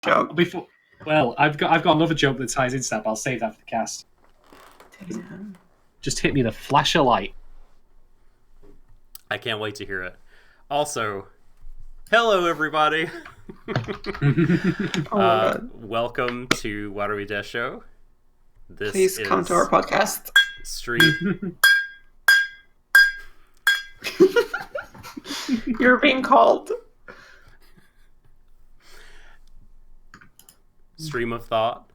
joke. I've got another joke that ties into that, but I'll save that for the cast. Damn. Just hit me the flash of light. I can't wait to hear it. Also, hello everybody. Welcome to Warui Deshou. Please come to our podcast. Stream. You're being called. Stream of Thought.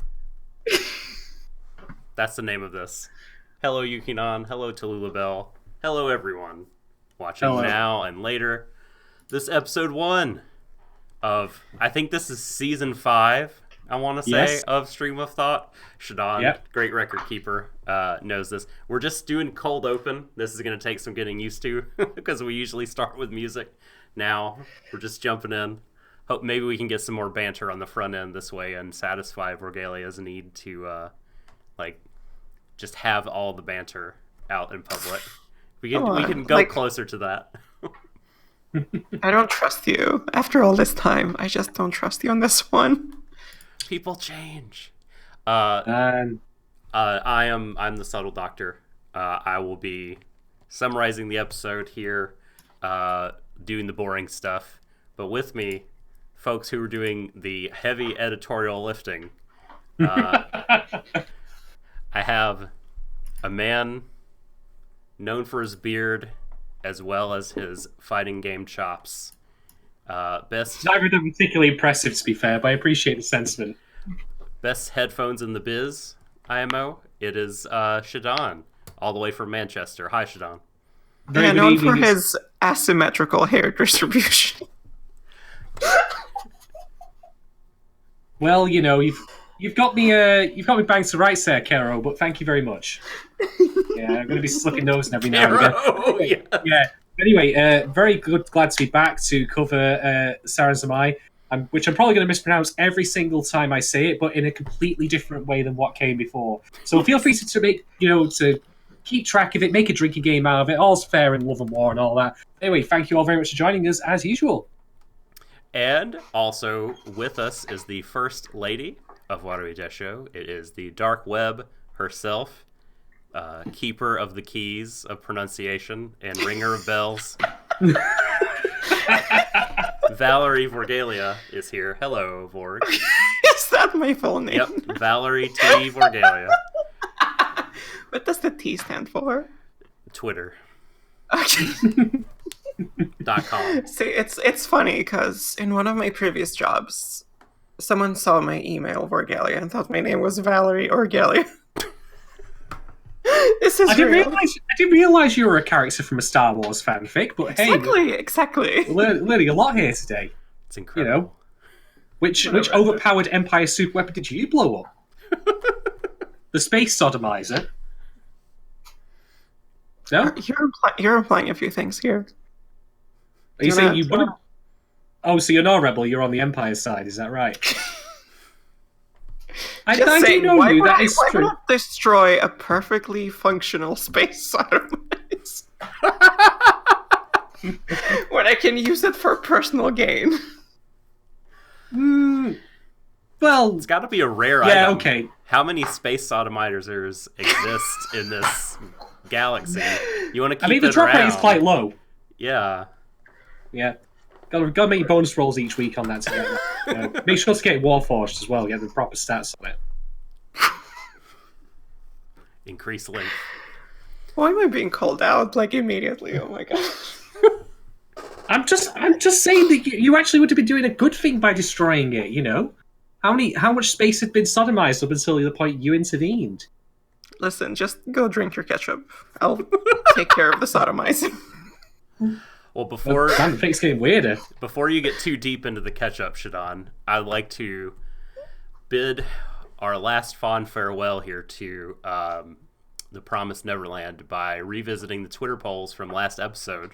That's the name of this. Hello Yukinon. Hello Tallulah Bell. Hello everyone watching now and later. This episode 1 of, I think this is season 5, I want to say, of Stream of Thought. Shadon, great record keeper, knows this. We're just doing cold open. This is going to take some getting used to because we usually start with music. Now we're just jumping in. Hope maybe we can get some more banter on the front end this way and satisfy Vorgelia's need to just have all the banter out in public. We can go closer to that. I don't trust you. After all this time, I just don't trust you on this one. People change. I'm the subtle doctor. I will be summarizing the episode here, doing the boring stuff. But with me, folks who are doing the heavy editorial lifting. I have a man known for his beard as well as his fighting game chops. Best. Neither of them particularly impressive, to be fair, but I appreciate the sentiment. Best headphones in the biz, IMO. It is Shadon, all the way from Manchester. Hi, Shadon. Known for his asymmetrical hair distribution. Well, you know, you've got me banged to rights there, Kero. But thank you very much. Yeah, I'm going to be slipping those every now and again. Yeah. Anyway, very good. Glad to be back to cover Sarazanmai, which I'm probably going to mispronounce every single time I say it, but in a completely different way than what came before. So feel free to make, to keep track of it, make a drinking game out of it. All's fair in love and war and all that. Anyway, thank you all very much for joining us as usual. And also with us is the first lady of Warui Deshou. It is the dark web herself. Keeper of the keys of pronunciation and ringer of bells. Valerie Vorgelia is here. Hello, Vorg. Is that my full name? Yep, Valerie T. Vorgelia. What does the T stand for? Twitter. Okay. .com. See, it's funny because in one of my previous jobs, someone saw my email Vorgelia and thought my name was Valerie Orgelia. This is I didn't realize you were a character from a Star Wars fanfic, but exactly. We're learning a lot here today. It's incredible. Which overpowered Empire super weapon did you blow up? The space sodomizer. No, you're implying a few things here. Are you saying you wouldn't? Oh, so you're not a rebel. You're on the Empire side. Is that right? I do know you. That is true. Why would I destroy a perfectly functional space sodomize when I can use it for personal gain? Well, it's got to be a rare item. Yeah, okay. How many space sodomizers exist in this galaxy? You want to keep it around. The drop rate is quite low. Yeah. Yeah. Gotta make bonus rolls each week on that together. Make sure to get Warforged as well, get the proper stats on it. Increase length. Why am I being called out immediately? Oh my god. I'm just saying that you actually would have been doing a good thing by destroying it, How much space had been sodomized up until the point you intervened? Listen, just go drink your ketchup. I'll take care of the sodomizing. Well, before the thing's getting weirder. Before you get too deep into the catch-up, Shadon, I'd like to bid our last fond farewell here to the Promised Neverland by revisiting the Twitter polls from last episode.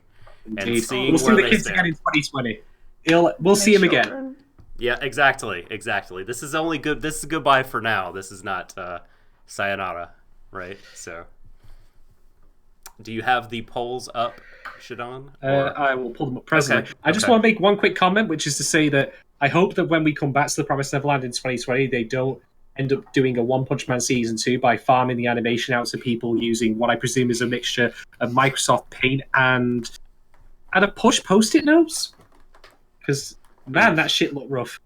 Indeed. And seeing we'll see the kids again in 2020. We'll see him again. Yeah, exactly. This is only good. This is goodbye for now. This is not sayonara, right? So, do you have the polls up? Shadon? I will pull them up presently. Okay, I just okay. want to make one quick comment, which is to say that I hope that when we come back to the Promised Neverland in 2020, they don't end up doing a One Punch Man Season 2 by farming the animation out to people using what I presume is a mixture of Microsoft Paint and a push post-it notes. Because, man, that shit looked rough.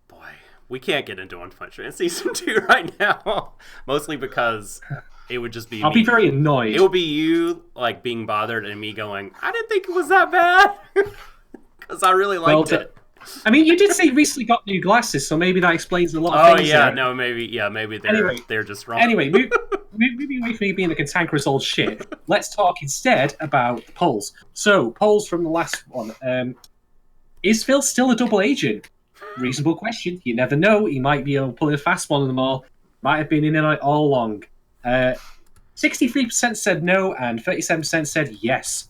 Boy, we can't get into One Punch Man Season 2 right now. Mostly because it would just be I'll be very annoyed. It would be you, like, being bothered and me going, I didn't think it was that bad. Because I really liked it. I mean, you did say you recently got new glasses, so maybe that explains a lot of things. Oh, yeah, there. no, maybe they're just wrong. Anyway, moving away from me being a cantankerous old shit, let's talk instead about the polls. So, polls from the last one. Is Phil still a double agent? Reasonable question. You never know. He might be pulling a fast one of them all. Might have been in on it all along. 63% said no, and 37% said yes.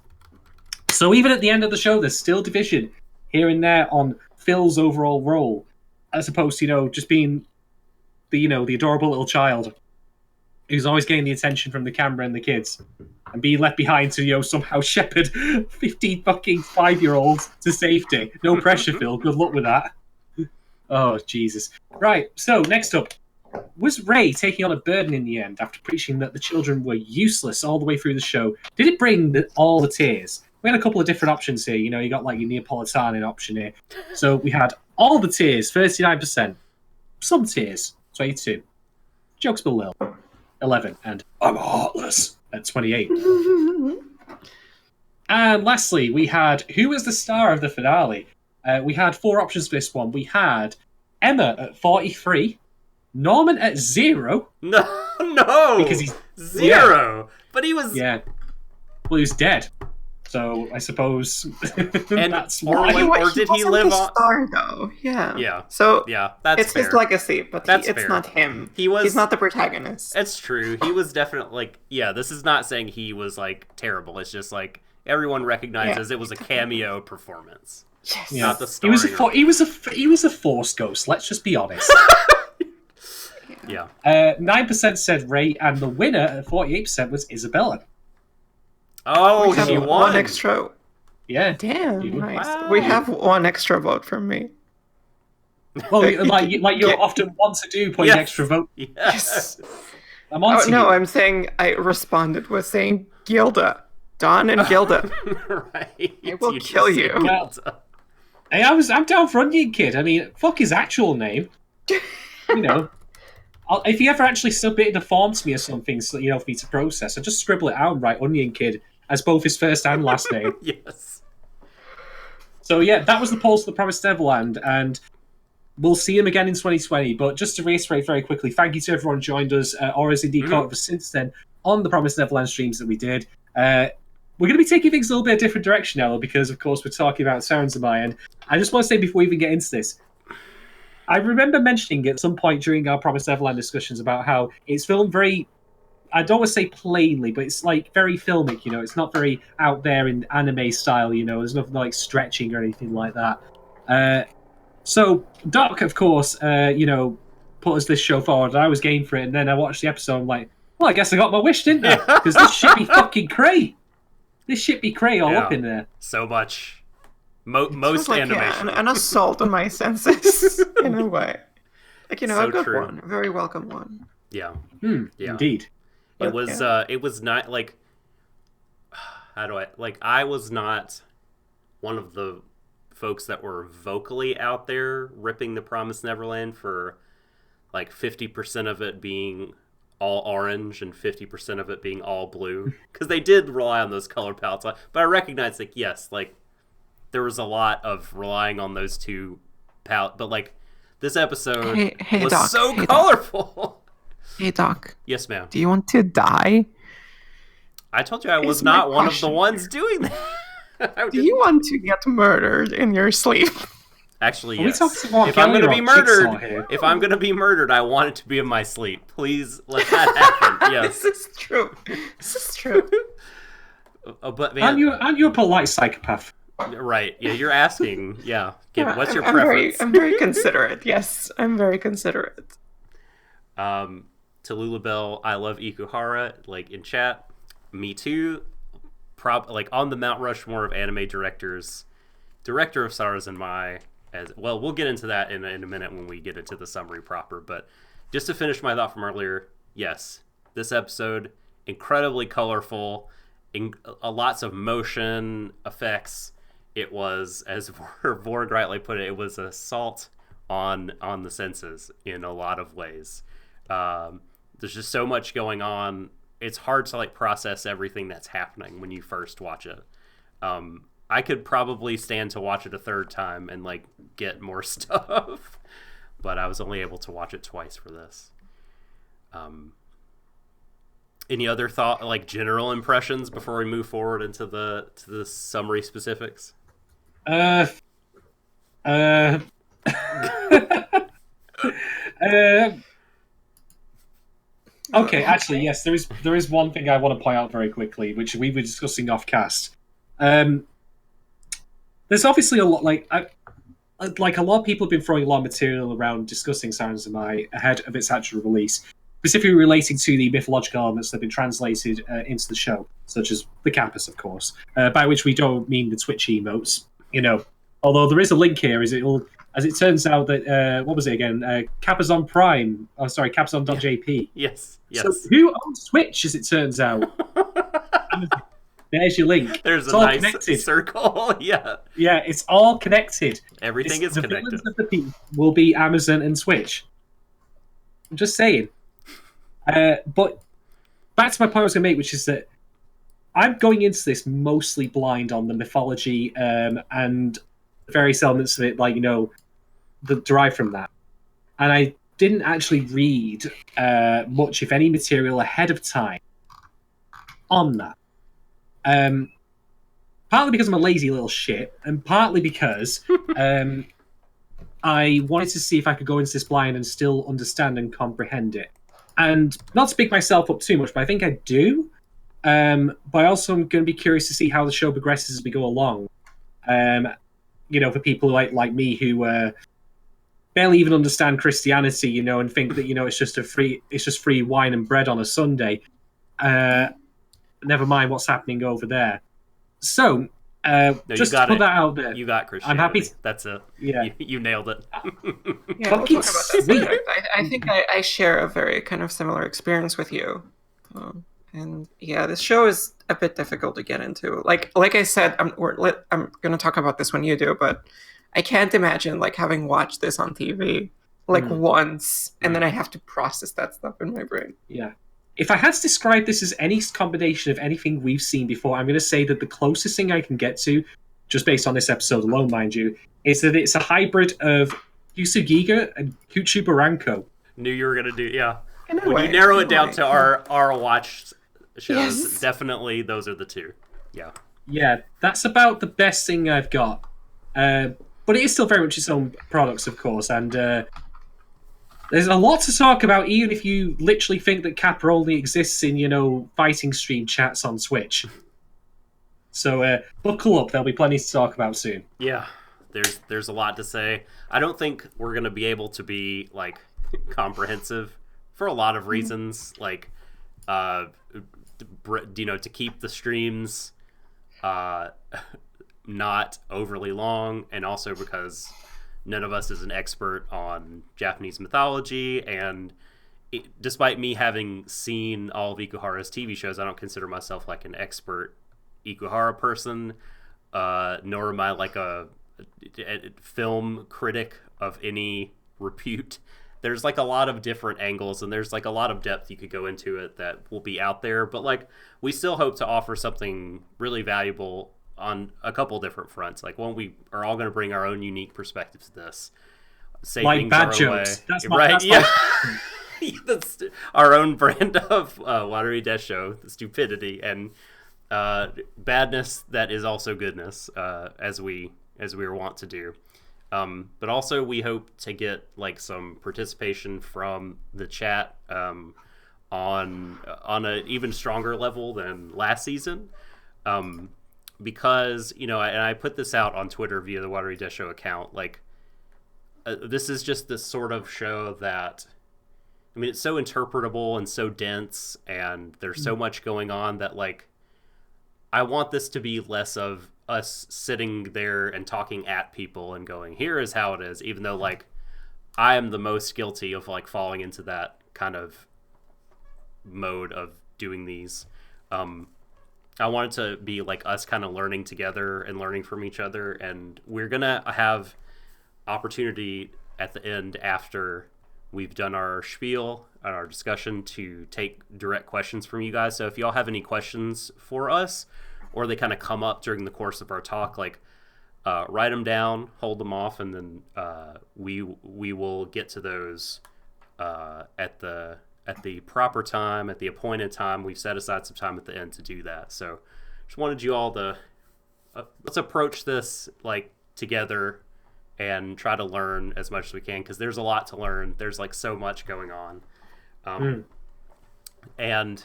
So even at the end of the show, there's still division here and there on Phil's overall role, as opposed to, just being the adorable little child who's always getting the attention from the camera and the kids, and being left behind to somehow shepherd 15 fucking 5-year-olds to safety. No pressure, Phil. Good luck with that. Oh, Jesus. Right, so next up. Was Ray taking on a burden in the end after preaching that the children were useless all the way through the show? Did it bring all the tears? We had a couple of different options here. You got like your Neapolitan option here. So we had all the tears, 39%. Some tears, 22. Jokes below, 11. And I'm heartless at 28. And lastly, we had who was the star of the finale? We had 4 options for this one. We had Emma at 43. Norman at 0. No, because he's 0. Yeah. But he was well, he was dead. So I suppose and that's why. Or did he live on? Star though, yeah. Yeah. So yeah, that's it's fair. his legacy, but it's fair. not him. He's not the protagonist. It's true. He was definitely this is not saying he was terrible. It's just everyone recognizes it was a cameo performance. Yes. Not the story. He was a Force ghost. Let's just be honest. Yeah. 9% said Ray, and the winner at 48% was Isabella. Oh, she won. One extra. Yeah. Damn, nice. Wow. We have one extra vote from me. Well, like you often want to do, putting extra vote. Yes. I'm on to you. No, I'm saying I responded with saying Gilda. Don and Gilda. Right. I will kill you. Hey, I'm down for Onion Kid. I mean, fuck his actual name. If he ever actually submitted a form to me or something, for me to process, I'd just scribble it out and write Onion Kid as both his first and last name. Yes. So yeah, that was the polls for the Promised Neverland, and we'll see him again in 2020. But just to reiterate very quickly, thank you to everyone who joined us, or has indeed caught us since then, on the Promised Neverland streams that we did. We're going to be taking things a little bit a different direction now, because of course we're talking about Sarazanmai, and I just want to say before we even get into this, I remember mentioning at some point during our Promised Neverland discussions about how it's filmed very, I don't want to say plainly, but it's very filmic, it's not very out there in anime style, there's nothing stretching or anything like that. So Doc, of course, put us this show forward, and I was game for it, and then I watched the episode, I'm like, well, I guess I got my wish, didn't I? Because this shit be fucking cray. This shit be cray all up in there. So much. Most animation. An assault on my senses, in a way. A good one. A very welcome one. Yeah. Yeah. Indeed. It was not I was not one of the folks that were vocally out there ripping the Promised Neverland for 50% of it being all orange and 50% of it being all blue, because they did rely on those color palettes. But I recognize yes, there was a lot of relying on those two palettes, but this episode was Doc, so colorful. Doc. Hey Doc. Yes, ma'am. Do you want to die? I told you I was not one of the ones doing that. Do you want to get murdered in your sleep? Actually, yes. If I'm gonna be murdered, I want it to be in my sleep. Please let that happen. Yes, this is true. But man, aren't you a polite psychopath? Right. Yeah, you're asking. Yeah. What's your preference? I'm very considerate. Yes, I'm very considerate. To Lulabelle, I love Ikuhara. In chat, me too. like on the Mount Rushmore of anime directors, director of Sarazanmai. As well, we'll get into that in a minute when we get into the summary proper. But just to finish my thought from earlier, yes, this episode incredibly colorful, lots of motion effects. It was, as Vorg rightly put it, it was an assault on the senses in a lot of ways. There's just so much going on. It's hard to like process everything that's happening when you first watch it. I could probably stand to watch it a third time and like get more stuff, but I was only able to watch it twice for this. Any other thought, like general impressions before we move forward into the summary specifics? Okay, actually, yes, there is one thing I want to point out very quickly, which we were discussing off cast. There's obviously a lot, like a lot of people have been throwing a lot of material around discussing Sarazanmai ahead of its actual release, specifically relating to the mythological elements that have been translated into the show, such as the campus, of course, by which we don't mean the Twitch emotes, although there is a link here, as it turns out that, what was it again? Capazon Prime, Capazon.jp. Yes. So who owns Twitch, as it turns out? There's your link. There's it's a all nice connected. Circle. Yeah, it's all connected. Everything is connected. The villains of the people will be Amazon and Twitch. I'm just saying. But back to my point I was going to make, which is that I'm going into this mostly blind on the mythology and the various elements of it, that derive from that. And I didn't actually read much, if any, material ahead of time on that. Partly because I'm a lazy little shit, and partly because I wanted to see if I could go into this blind and still understand and comprehend it. And not to pick myself up too much, but I think I do. But I also am going to be curious to see how the show progresses as we go along. For people like me who barely even understand Christianity, and think that it's just free wine and bread on a Sunday. Never mind what's happening over there. So, just to put that out there. You got Christianity. I'm happy. That's it. Yeah. You nailed it. Yeah, we'll talk about that later. I think I share a very kind of similar experience with you. And yeah, this show is a bit difficult to get into. Like I said, I'm going to talk about this when you do, but I can't imagine having watched this on TV once, and then I have to process that stuff in my brain. Yeah. If I had to describe this as any combination of anything we've seen before, I'm going to say that the closest thing I can get to, just based on this episode alone, mind you, is that it's a hybrid of Yusugiga and Kuchu Baranko. Knew you were going to do, yeah. When you narrow it down to our watched shows, yes. Definitely those are the two. Yeah. Yeah, that's about the best thing I've got. But it is still very much its own products, of course, and there's a lot to talk about, even if you literally think that Kappa only exists in, fighting stream chats on Twitch. So buckle up, there'll be plenty to talk about soon. Yeah, there's a lot to say. I don't think we're going to be able to be, comprehensive for a lot of reasons. To keep the streams not overly long, and also because none of us is an expert on Japanese mythology, and despite me having seen all of Ikuhara's TV shows, I don't consider myself an expert Ikuhara person, nor am I a film critic of any repute. There's a lot of different angles, and there's a lot of depth you could go into it that will be out there, but we still hope to offer something really valuable on a couple different fronts. One, we are all going to bring our own unique perspective to this. Say things bad our jokes. Way. That's right? Yeah. That's our own brand of Warui Deshou, the stupidity and badness that is also goodness, as we are wont to do. But also we hope to get some participation from the chat on an even stronger level than last season. Because, and I put this out on Twitter via the Warui Deshou account, this is just this sort of show that, it's so interpretable and so dense, and there's so much going on that, I want this to be less of us sitting there and talking at people and going, here is how it is, even though like I am the most guilty of like falling into that kind of mode of doing these. I want it to be like us kind of learning together and learning from each other, and we're gonna have opportunity at the end after we've done our spiel and our discussion to take direct questions from you guys. So if y'all have any questions for us, or they kind of come up during the course of our talk, like write them down, hold them off, and then we will get to those at the proper time, at the appointed time. We've set aside some time at the end to do that. So just wanted you all to let's approach this like together and try to learn as much as we can, because there's a lot to learn. There's like so much going on. And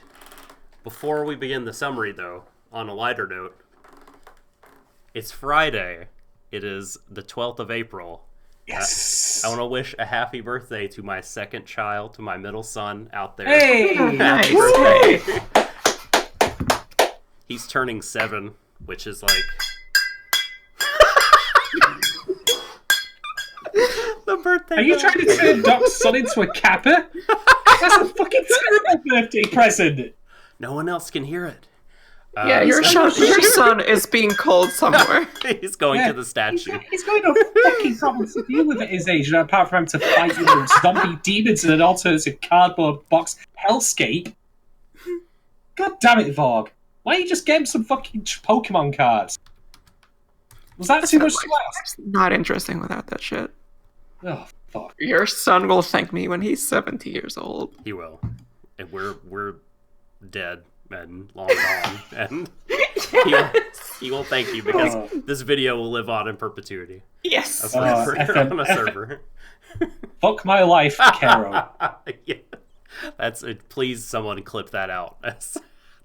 before we begin the summary, though, on a lighter note, it's Friday. It is the 12th of April. Yes. I want to wish a happy birthday to my second child, to my middle son out there. Hey! Nice. Birthday. He's turning 7, which is like... the birthday. Are you trying to turn Doc's son into a Kappa? That's a fucking terrible birthday present. No one else can hear it. Yeah, your son is being called somewhere. He's going to the statue. He's going to fucking problems to deal with at his age, apart from having to fight zombie demons in an alternative cardboard box hellscape. God damn it, Vorg. Why don't you just get him some fucking Pokemon cards? Was that too much to ask? Not interesting without that shit. Oh, fuck. Your son will thank me when he's 70 years old. He will. And we're dead and long gone. And he will thank you, because this video will live on in perpetuity. Yes. On a server. Fuck my life, Caro. Yeah. That's it. Please, someone clip that out.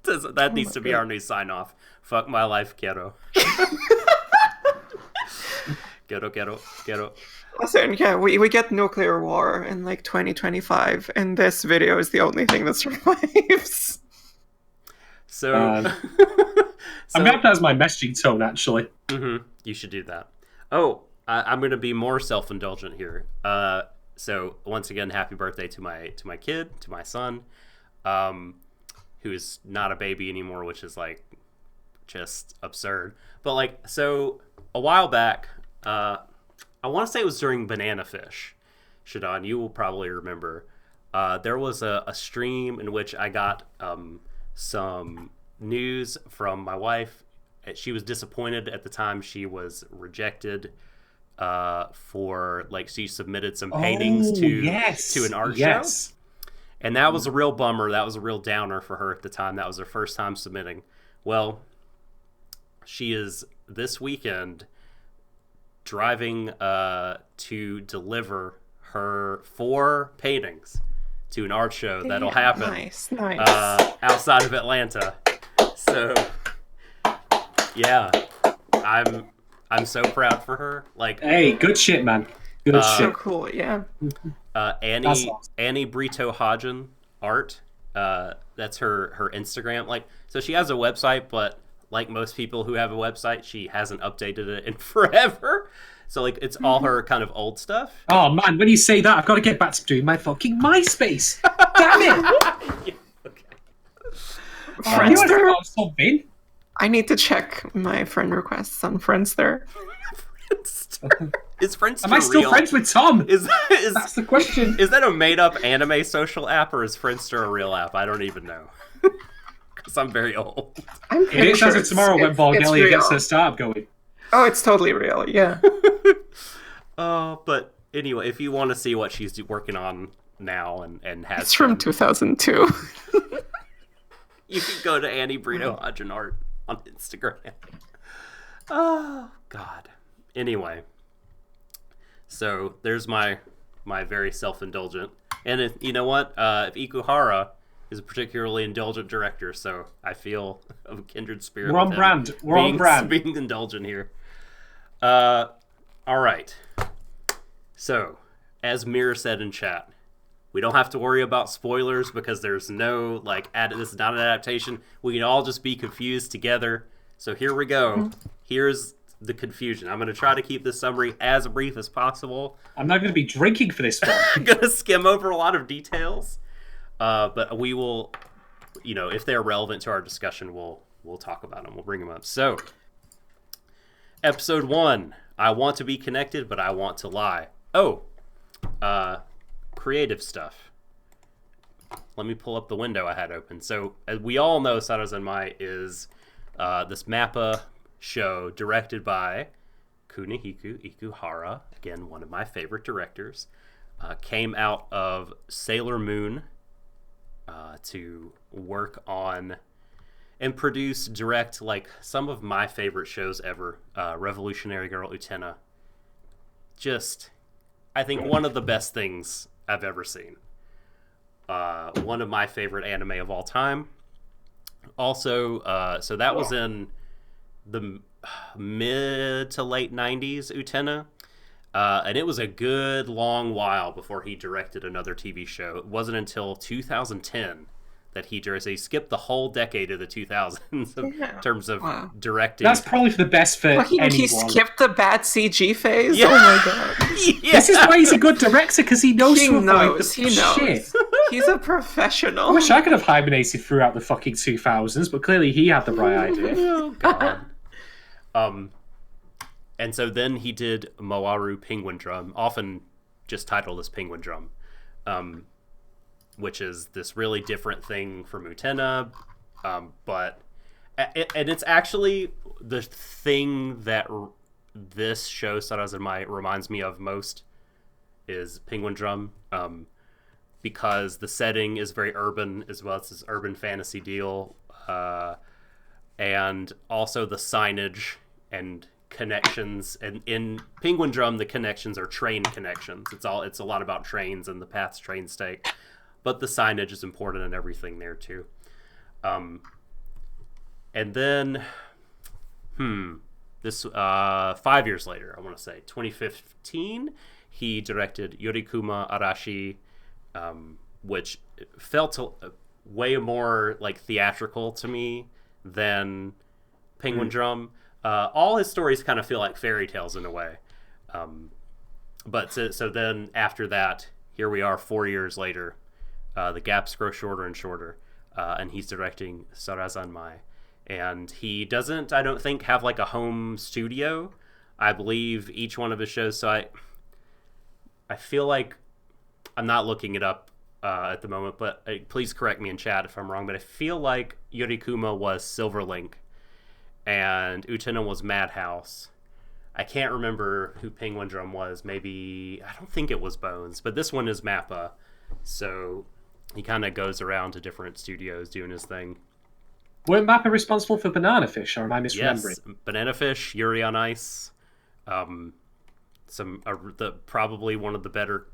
That needs to be our new sign off. Fuck my life, Kero. Kero. Listen, yeah, we get nuclear war in like 2025, and this video is the only thing that survives. So, I'm gonna have to have my messaging tone, actually. You should do that. Oh, I'm gonna be more self-indulgent here. So once again, happy birthday to my kid, to my son, who is not a baby anymore, which is like just absurd. But like, so a while back, I want to say it was during Banana Fish. Shadon, you will probably remember. There was a stream in which I got some news from my wife. She was disappointed at the time. She was rejected for, like, she submitted some paintings to an art show. And that was a real bummer. That was a real downer for her at the time. That was her first time submitting. Well, she is this weekend driving to deliver her 4 paintings to an art show that'll happen Nice. outside of Atlanta. So yeah, I'm so proud for her. Like, hey, good shit, man. Good So shit. cool, yeah. Annie That's awesome. Annie Brito Hodgen art. That's her Instagram. Like, so she has a website, but like most people who have a website, she hasn't updated it in forever. So like, it's all her kind of old stuff. Oh man, when you say that, I've got to get back to doing my fucking MySpace. Damn it! Yeah, okay. Friendster? Something. I need to check my friend requests on Friendster. Is Friendster Am I still real? friends with Tom? That's the question. Is that a made-up anime social app, or is Friendster a real app? I don't even know. Because I'm very old. I'm It pretty is sure as of tomorrow when it's Vorgelia gets real. her startup going. Oh, it's totally real, yeah. But anyway, if you want to see what she's working on now and has, It's from been, 2002. you can go to Annie Brito Hodgen Art on Instagram. Oh God. Anyway, so there's my very self-indulgent, and if, you know what, if Ikuhara is a particularly indulgent director, so I feel of a kindred spirit. We're on with him brand. We're on brand. Being indulgent here. All right. So, as Mira said in chat, We don't have to worry about spoilers because there's no, like, this is not an adaptation. We can all just be confused together. So here we go. Here's the confusion. I'm going to try to keep this summary as brief as possible. I'm not going to be drinking for this one. I'm going to skim over a lot of details. But we will, if they're relevant to our discussion, we'll talk about them. We'll bring them up. So, episode 1, I want to be connected, but I want to lie. Oh, creative stuff. Let me pull up the window I had open. So, as we all know, Sarazanmai is this Mappa show directed by Kunihiko Ikuhara, again, one of my favorite directors. Came out of Sailor Moon to work on and produce, direct, like, some of my favorite shows ever. Revolutionary Girl Utena. Just, I think, one of the best things I've ever seen. One of my favorite anime of all time. Also, so that was in the mid to late 90s, Utena. And it was a good long while before he directed another TV show. It wasn't until 2010 that he directed. So he skipped the whole decade of the 2000s in terms of directing. That's probably for the best for anyone. He skipped the bad CG phase? Yeah. Oh my god. Yeah. This is why he's a good director, because he knows He to avoid knows. the He knows. shit. He's a professional. I wish I could have hibernated throughout the fucking 2000s, but clearly he had the bright idea. Oh, God. And so then he did Moaru Penguin Drum, often just titled as Penguin Drum, which is this really different thing from Utena, and it's actually the thing that this show, Sarazanmai, reminds me of most is Penguin Drum, because the setting is very urban, as well as this urban fantasy deal, and also the signage and connections. And in Penguin Drum, the connections are train connections. It's a lot about trains and the paths trains take, but the signage is important and everything there too. And then this 5 years later, I want to say 2015, he directed Yorikuma Arashi, which felt way more like theatrical to me than Penguin Drum. All his stories kind of feel like fairy tales in a way. But so then after that, here we are 4 years later. The gaps grow shorter and shorter, and he's directing Sarazanmai. And he doesn't, I don't think, have like a home studio. I believe each one of his shows. So I feel like, I'm not looking it up at the moment, but please correct me in chat if I'm wrong. But I feel like Yorikuma was Silverlink, and Utena was Madhouse. I can't remember who Penguin Drum was. Maybe, I don't think it was Bones, but this one is Mappa. So he kind of goes around to different studios doing his thing. Weren't Mappa responsible for Banana Fish, or am I misremembering? Yes, Banana Fish, Yuri on Ice. Probably one of the better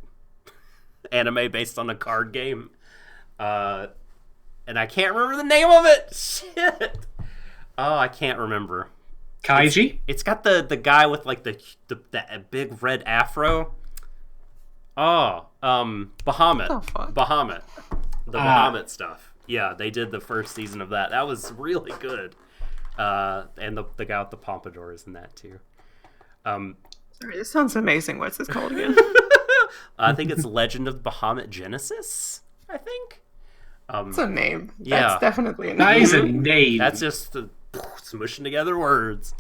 anime based on a card game. And I can't remember the name of it. Shit. Oh, I can't remember. Kaiji? It's got the guy with like the big red afro. Oh, Bahamut. Bahamut. The Bahamut stuff. Yeah, they did the first season of that. That was really good. And the guy with the pompadour is in that too. Sorry, this sounds amazing. What's this called again? I think it's Legend of Bahamut Genesis, I think. It's a name. Yeah. That's definitely a name. That is a name. That's just smushing together words.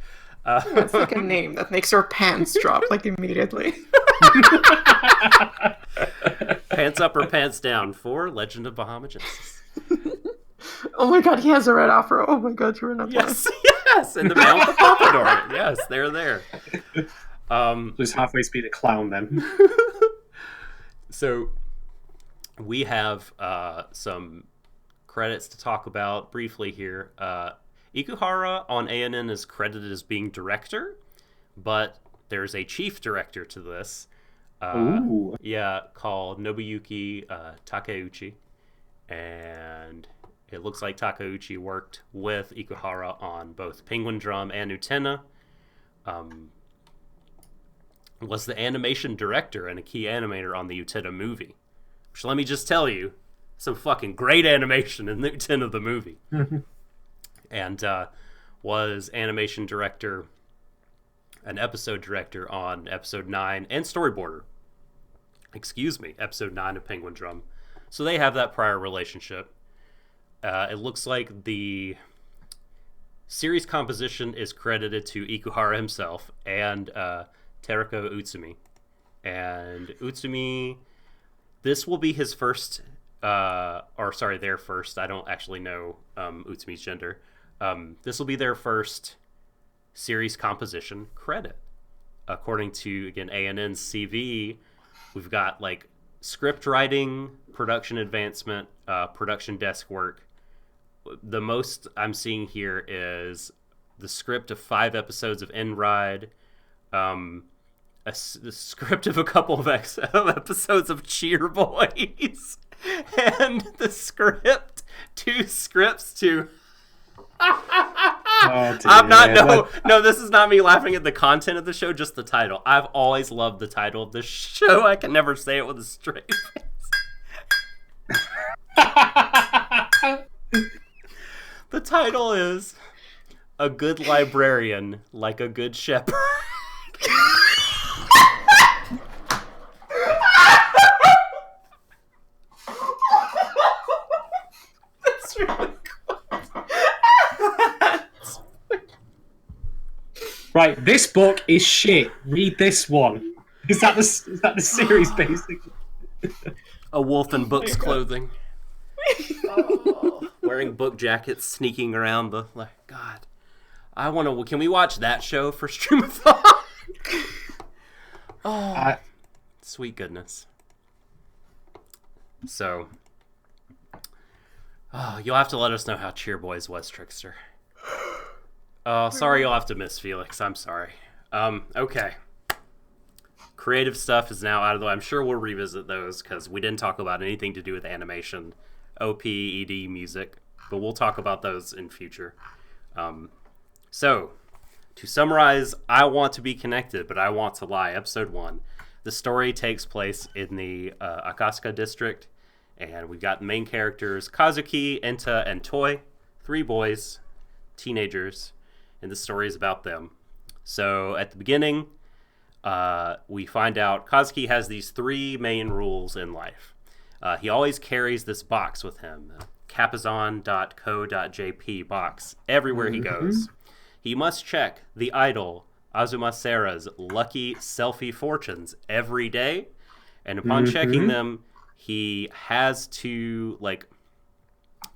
It's like a name that makes your pants drop like immediately. Pants up or pants down for Legend of Bahamut Genesis. Oh my god, he has a red afro. Oh my god, you were not Yes, yes, and the man with the pompadour. Yes, they're there. Who's halfway to be a clown then? So we have some credits to talk about briefly here. Ikuhara on ANN is credited as being director, but there's a chief director to this. Ooh. Yeah, called Nobuyuki Takeuchi. And it looks like Takeuchi worked with Ikuhara on both Penguin Drum and Utena. Was the animation director and a key animator on the Utena movie. which let me just tell you, some fucking great animation in the 10 of the movie. And was animation director, an episode director on episode 9 and storyboarder. Episode 9 of Penguin Drum. So they have that prior relationship. It looks like the series composition is credited to Ikuhara himself and Terako Utsumi. And Utsumi, this will be his first, their first. I don't actually know Utsumi's gender. This will be their first series composition credit. According to, again, ANN's CV, we've got like script writing, production advancement, production desk work. The most I'm seeing here is the script of 5 episodes of End Ride, the script of a couple of episodes of Cheer Boys, and the script, 2 scripts to... I'm not, no, this is not me laughing at the content of the show, just the title. I've always loved the title of this show. I can never say it with a straight face. The title is A Good Librarian Like a Good Shepherd. That's really cool. Right, this book is shit. Read this one. Is that the series, basically? A wolf in book's clothing. Wearing book jackets, sneaking around the... God. I want to... Can we watch that show for Streamathon? Sweet goodness. So... you'll have to let us know how Cheer Boys was, Trickster. Sorry you'll have to miss Felix. I'm sorry. Okay. Creative stuff is now out of the way. I'm sure we'll revisit those because we didn't talk about anything to do with animation, OP, ED, music, but we'll talk about those in future. So, to summarize, I Want to Be Connected, but I Want to Lie, Episode 1. The story takes place in the Akasaka district, and we've got the main characters, Kazuki, Enta, and Toi, 3 boys, teenagers, and the story is about them. So, at the beginning, we find out Kazuki has these 3 main rules in life. He always carries this box with him, capizon.co.jp box, everywhere he goes. He must check the idol Azuma Sera's lucky selfie fortunes every day, and upon checking them, he has to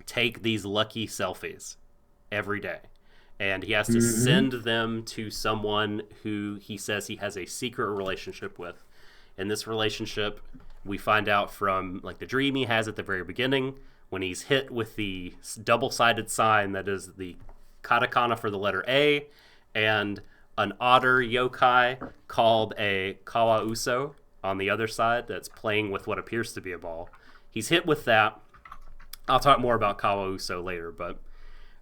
take these lucky selfies every day. And he has to send them to someone who he says he has a secret relationship with. In this relationship, we find out from the dream he has at the very beginning, when he's hit with the double-sided sign that is the katakana for the letter A, and an otter yokai called a kawauso on the other side that's playing with what appears to be a ball. He's hit with that. I'll talk more about kawauso later, but...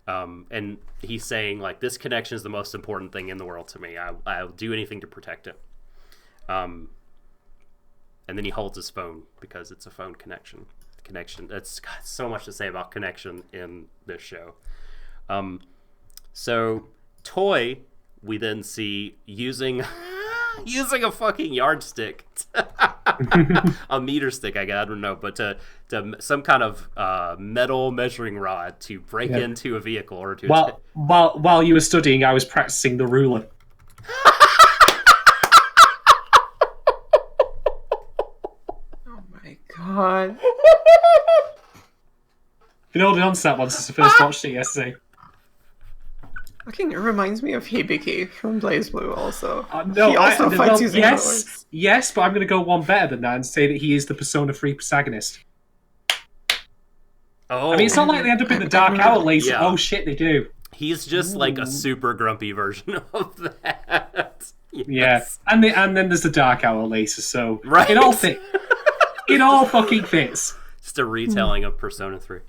and he's saying, this connection is the most important thing in the world to me. I'll do anything to protect it. And then he holds his phone because it's a phone connection. That's got so much to say about connection in this show. So Toi, we then see using a fucking yardstick, a meter stick, I don't know, but to some kind of metal measuring rod to break into a vehicle or to. While you were studying, I was practicing the ruler. Oh my god! Been holding on to that one since I first watched it yesterday. Fucking, it reminds me of Hibiki from Blaze Blue also. No, he also fights using colors. Yes, but I'm going to go one better than that and say that he is the Persona 3 protagonist. Oh. I mean, it's not like they end up in the Dark Hour later. Yeah. Oh shit, they do. He's just a super grumpy version of that. Yes. Yeah, and then there's the Dark Hour later, so right. It all fits. It all fucking fits. Just a retelling of Persona 3.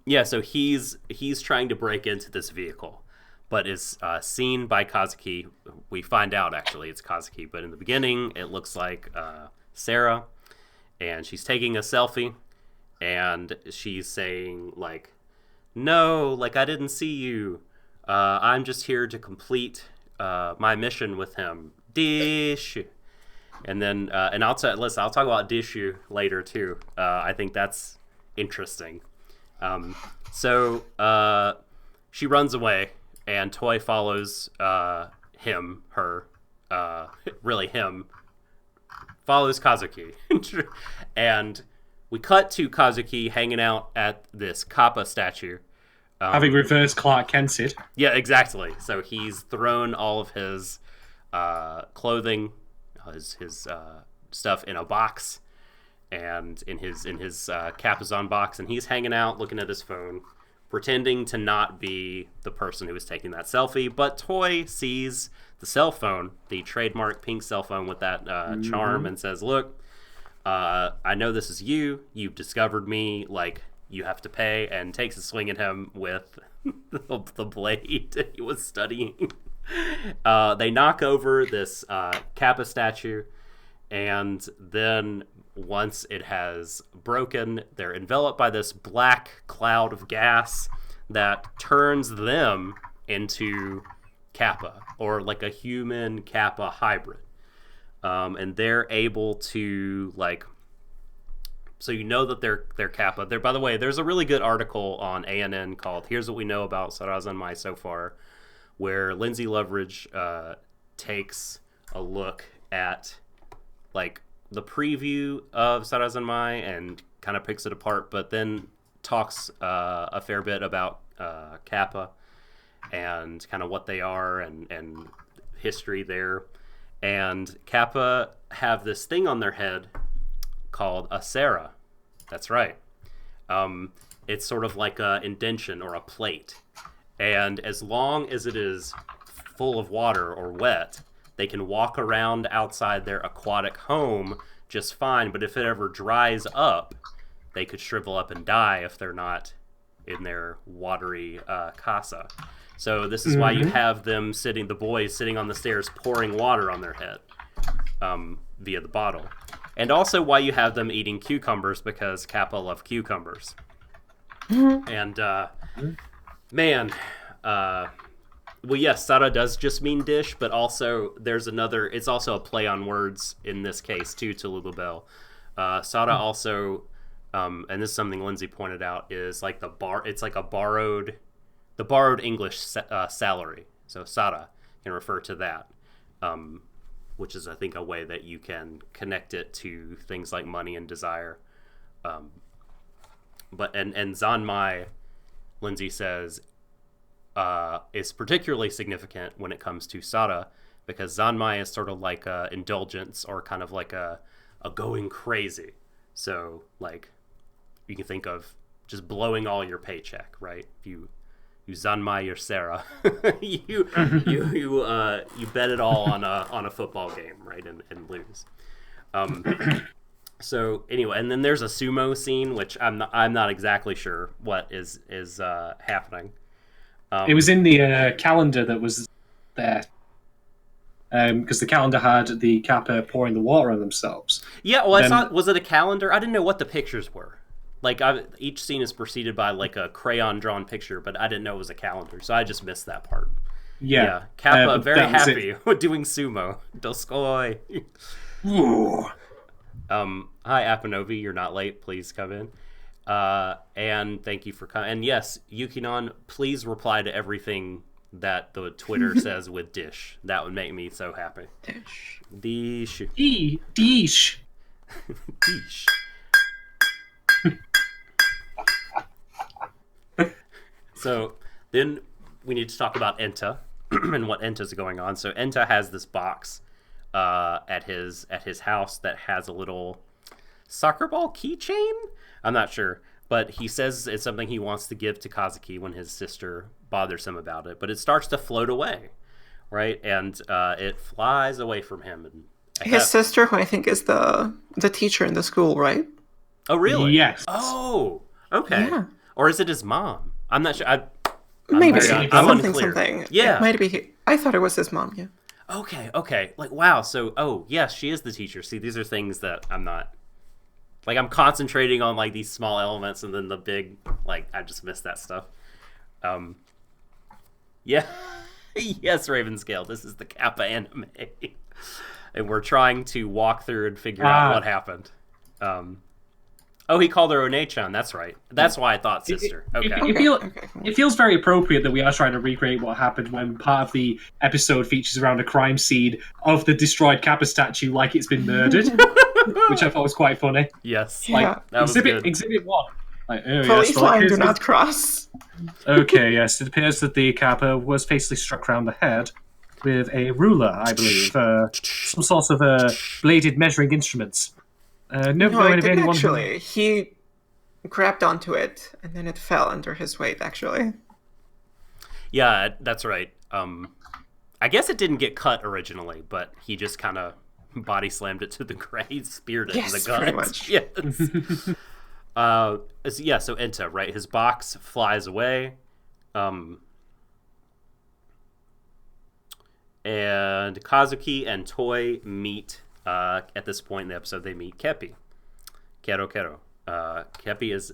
Yeah, so he's trying to break into this vehicle, but is seen by Kazuki. We find out, actually, it's Kazuki, but in the beginning, it looks like Sarah, and she's taking a selfie, and she's saying, like, no, like, I didn't see you. I'm just here to complete my mission with him. Deshou. And then, and I'll talk about Deshou later, too. I think that's interesting. So she runs away, and Toy follows him, follows Kazuki. And we cut to Kazuki hanging out at this Kappa statue. Having reversed Clark Kented. Yeah, exactly. So he's thrown all of his clothing, his stuff in a box, and in his Kapazon box, and he's hanging out looking at his phone, pretending to not be the person who was taking that selfie. But Toy sees the cell phone, the trademark pink cell phone with that charm, and says, look, I know this is you. You've discovered me. Like, you have to pay, and takes a swing at him with the blade he was studying. They knock over this Kappa statue, and then once it has broken, they're enveloped by this black cloud of gas that turns them into Kappa, or like a human Kappa hybrid. And they're able to, like, so you know that they're Kappa. By the way, there's a really good article on ANN called "Here's What We Know About Sarazanmai So Far," where Lindsay Loveridge takes a look at, like, the preview of Sarazanmai and kind of picks it apart, but then talks a fair bit about Kappa and kind of what they are and history there. And Kappa have this thing on their head called a Sara. That's right. It's sort of like a indention or a plate. And as long as it is full of water or wet, they can walk around outside their aquatic home just fine. But if it ever dries up, they could shrivel up and die if they're not in their watery casa. So this is why you have them the boys sitting on the stairs pouring water on their head via the bottle. And also why you have them eating cucumbers, because Kappa love cucumbers. And, man, well, yes, Sara does just mean dish, but also there's another, it's also a play on words in this case, too, to Lulubelle. Sara also, and this is something Lindsay pointed out, is like it's like the borrowed English salary. So Sara can refer to that, which is, I think, a way that you can connect it to things like money and desire. But Zanmai, Lindsay says, is particularly significant when it comes to Sara, because Zanmai is sort of like a indulgence, or kind of like a going crazy. So, like, you can think of just blowing all your paycheck, right? You Zanmai your Sara, you bet it all on a football game, right, and lose. So anyway, and then there's a sumo scene, which I'm not exactly sure what is happening. It was in the calendar that was there, because the calendar had the Kappa pouring the water on themselves. Yeah, well, I saw. Was it a calendar? I didn't know what the pictures were. Like, each scene is preceded by, like, a crayon-drawn picture, but I didn't know it was a calendar, so I just missed that part. Yeah. Kappa, very happy with doing sumo. Doskoi. Hi, Apanovi, you're not late. Please come in. And thank you for coming. And yes, Yukinon, please reply to everything that the Twitter says with dish. That would make me so happy. Dish. Dish. Dish. So then we need to talk about Enta and what Enta's going on. So Enta has this box at his house that has a little soccer ball keychain. I'm not sure, but he says it's something he wants to give to Kazuki when his sister bothers him about it. But it starts to float away, right? And it flies away from him. And his sister, who I think is the teacher in the school, right? Oh, really? Yes. Oh, okay. Yeah. Or is it his mom? I'm not sure. Maybe something. Yeah, it might be. I thought it was his mom. Yeah. Okay. Like, wow. So, yes, she is the teacher. See, these are things that I'm not Like I'm concentrating on like these small elements, and then the big, like I just missed that stuff. Yeah, yes, Ravenscale. This is the Kappa anime, and we're trying to walk through and figure out what happened. Oh, he called her Onechan. That's right. That's why I thought sister. It feels very appropriate that we are trying to recreate what happened when part of the episode features around a crime scene of the destroyed Kappa statue, like it's been murdered, which I thought was quite funny. Yes, like that was good. Exhibit 1. Like, police line, do not cross. Okay, yes, it appears that the Kappa was fatally struck round the head with a ruler, I believe, some sort of bladed measuring instruments. No, it didn't actually. He grabbed onto it, and then it fell under his weight, actually. Yeah, that's right. I guess it didn't get cut originally, but he just kind of body slammed it to the ground. He speared it in the gut. Pretty much. Yes. So Enta, right? His box flies away. And Kazuki and Toy meet. At this point in the episode, they meet Kepi. Kero. Kepi is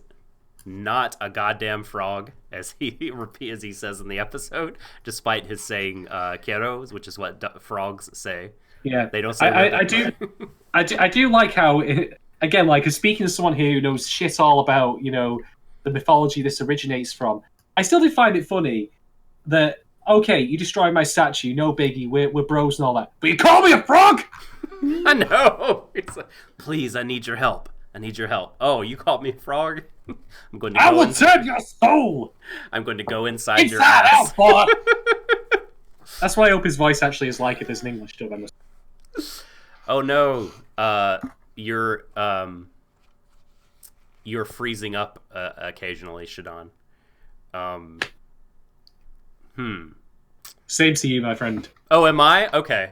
not a goddamn frog, as he says in the episode, despite his saying Kero, which is what frogs say. Yeah, they don't say. I do like how, again, like speaking to someone here who knows shit all about the mythology this originates from. I still do find it funny that okay, you destroyed my statue, no biggie, we're bros and all that, but you call me a frog. I know. It's like, please, I need your help. Oh, you called me a frog? I'm going to go I will turn your soul! I'm going to go inside your ass. That's why I hope his voice actually is like it is in English dub. Oh no. You're freezing up occasionally, Shadon. Same to you, my friend. Oh, am I? Okay.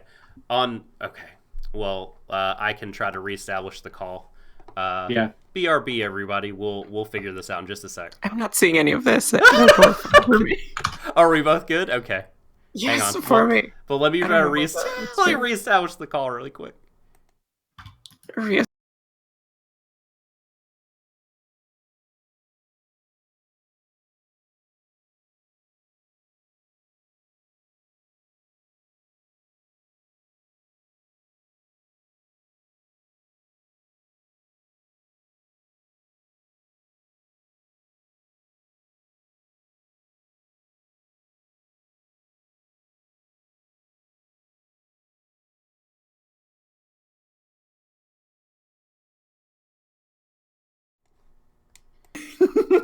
Okay. Well, I can try to reestablish the call. Yeah. BRB, everybody. We'll figure this out in just a sec. I'm not seeing any of this. For me. Are we both good? Okay. Yes, hang on. for me. But let me try to reestablish the call really quick.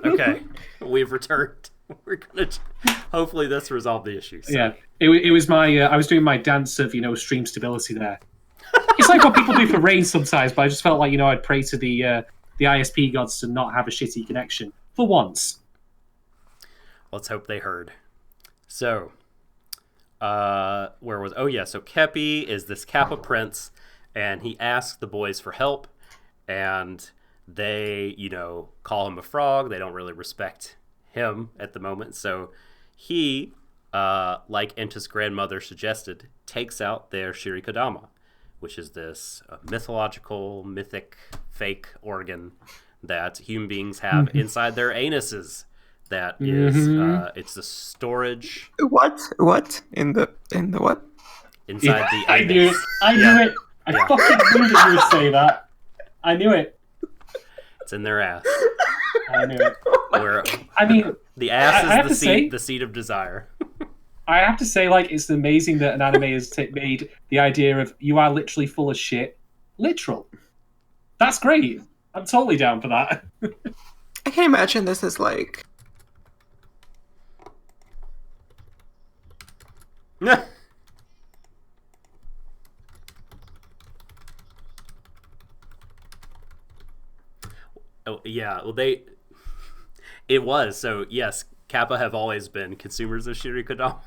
Okay, we've returned. We're gonna hopefully this resolved the issue. So. Yeah, it was my I was doing my dance of stream stability there. It's like what people do for rain sometimes, but I just felt like I'd pray to the ISP gods to not have a shitty connection for once. Let's hope they heard. So, where was? Oh yeah, so Kepi is this Kappa prince, and he asks the boys for help, and they, call him a frog. They don't really respect him at the moment. So he, like Enta's grandmother suggested, takes out their shirikodama, which is this mythic, fake organ that human beings have inside their anuses. That is, it's the storage. What? In the what? Inside the I knew it. I knew it. I fucking knew that you would say that. I knew it. It's in their ass. I knew it. The ass is the seat of desire. I have to say, it's amazing that an anime has made the idea of you are literally full of shit literal. That's great. I'm totally down for that. I can imagine this is like... Oh yeah, well it was. So yes, Kappa have always been consumers of shirikodama.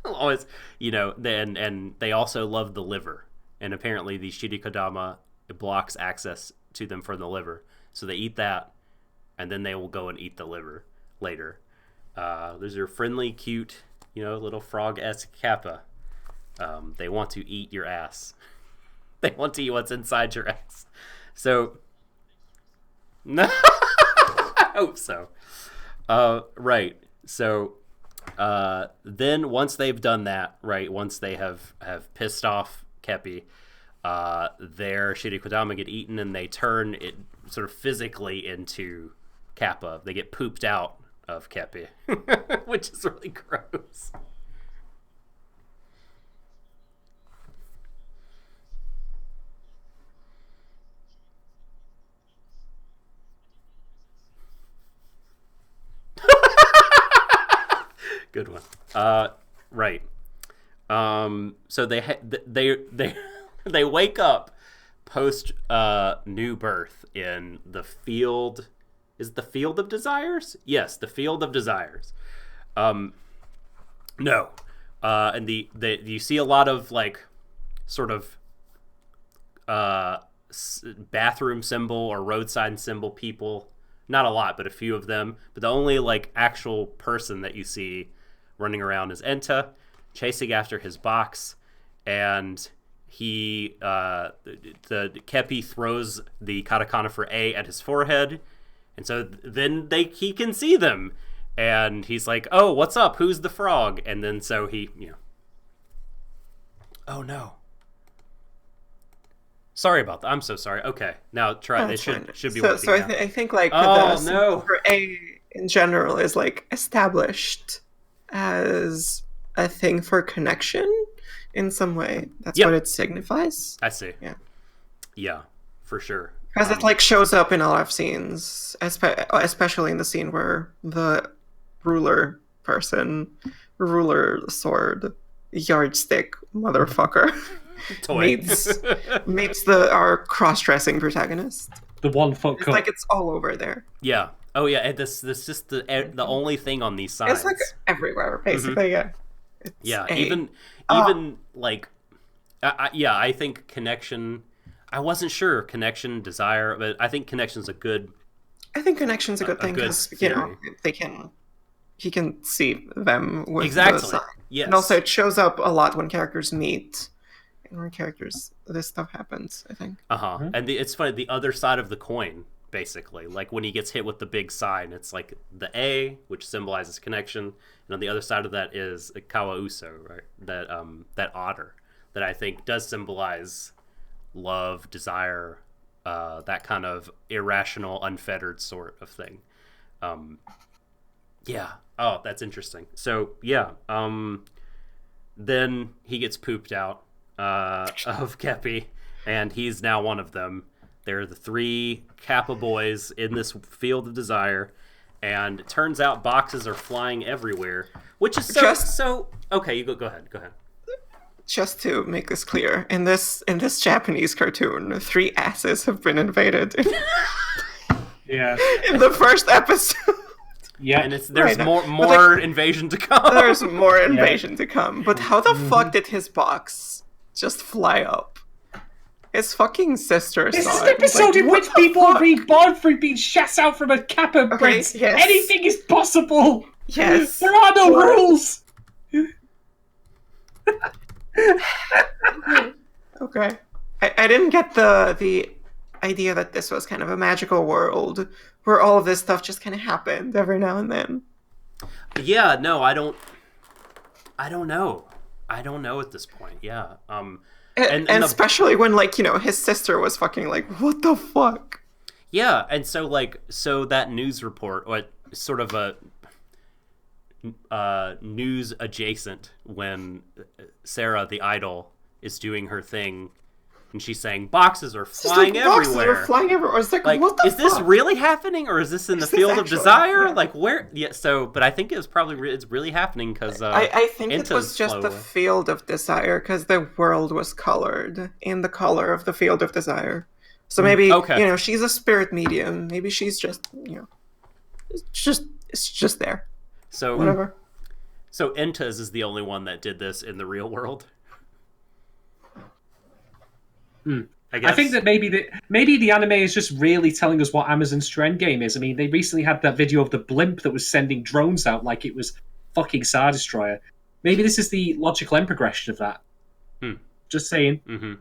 Always, and they also love the liver. And apparently the shirikodama blocks access to them from the liver. So they eat that, and then they will go and eat the liver later. There's your friendly, cute, little frog-esque Kappa. They want to eat your ass. They want to eat what's inside your ass. So I hope so. Right. So then once they've done that, right, once they have pissed off Kepi, their Shirikodama get eaten and they turn it sort of physically into Kappa. They get pooped out of Kepi, which is really gross. Good one. Right. So they wake up post new birth in the field. Is it the Field of Desires? Yes, the Field of Desires. No. And you see a lot of like sort of bathroom symbol or roadside symbol people. Not a lot, but a few of them. But the only like actual person that you see running around is Enta, chasing after his box, and he the Kepi throws the katakana for A at his forehead, and so then he can see them, and he's like, "Oh, what's up? Who's the frog?" And then so he, oh no. Sorry about that. I'm so sorry. Okay, now try. They should be working. So I think like for A in general is like established as a thing for connection in some way. That's what it signifies. I see. Yeah, for sure. Because it like shows up in a lot of scenes, especially in the scene where the ruler sword, yardstick motherfucker meets our cross-dressing protagonist. The 1 foot cut. Like it's all over there. Yeah. Oh yeah. This just the only thing on these signs. It's like everywhere, basically. Mm-hmm. Yeah. Even like, I think connection. I wasn't sure connection, desire, but I think connection's a good. I think connection's a good thing because he can see them with the sign. Yes. And also it shows up a lot when characters meet. And when characters, this stuff happens, I think. Mm-hmm. And it's funny, the other side of the coin, basically. Like when he gets hit with the big sign, it's like the A, which symbolizes connection, and on the other side of that is a Kawauso, right? That otter, that I think does symbolize love, desire, that kind of irrational, unfettered sort of thing. Yeah. Oh, that's interesting. So yeah. Then he gets pooped out of Kepi, and he's now one of them. They're the 3 Kappa boys in this Field of Desire, and it turns out boxes are flying everywhere, which is so. Okay, you go ahead. Just to make this clear, in this Japanese cartoon, 3 asses have been invaded. Yeah. In the first episode. Yeah, and there's more invasion to come. There's more invasion to come. But how the fuck did his box just fly up? His fucking sister This saw is an episode in which people are reborn for being shot out from a Kappa prince. Yes. Anything is possible. Yes. There are no rules. Okay. I didn't get the idea that this was kind of a magical world where all of this stuff just kind of happened every now and then. Yeah, no, I don't know. I don't know at this point. Yeah. And especially when his sister was fucking like, what the fuck? Yeah, and so that news report, or sort of a news adjacent, when Sarah the idol is doing her thing, and she's saying boxes are flying everywhere. Boxes are flying everywhere. It's like what the is fuck? This really happening, or is this in the Field of Desire? Yeah. Like where? Yeah. So, but I think it's probably it's really happening because I think it was just the Field of Desire because the world was colored in the color of the Field of Desire. So maybe she's a spirit medium. Maybe she's just it's just there. So whatever. So Enta's is the only one that did this in the real world. I think that maybe the anime is just really telling us what Amazon's trend game is. I mean, they recently had that video of the blimp that was sending drones out like it was fucking Star Destroyer. Maybe this is the logical end progression of that. Just saying. Mm-hmm.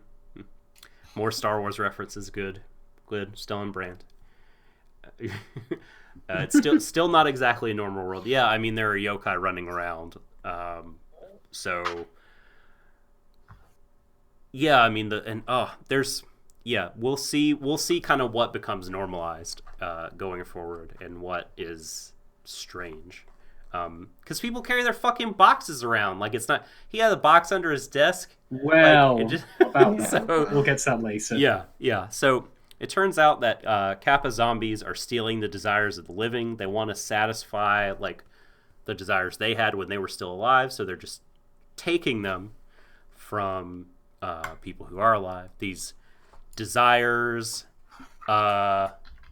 More Star Wars references. Good. Still on brand. It's still not exactly a normal world. Yeah, I mean there are yokai running around. So yeah, I mean we'll see kind of what becomes normalized going forward and what is strange. Because people carry their fucking boxes around like it's not. He had a box under his desk. Well, like, just, so we'll get to that later. Yeah. So it turns out that Kappa zombies are stealing the desires of the living. They want to satisfy like the desires they had when they were still alive. So they're just taking them from people who are alive. These desires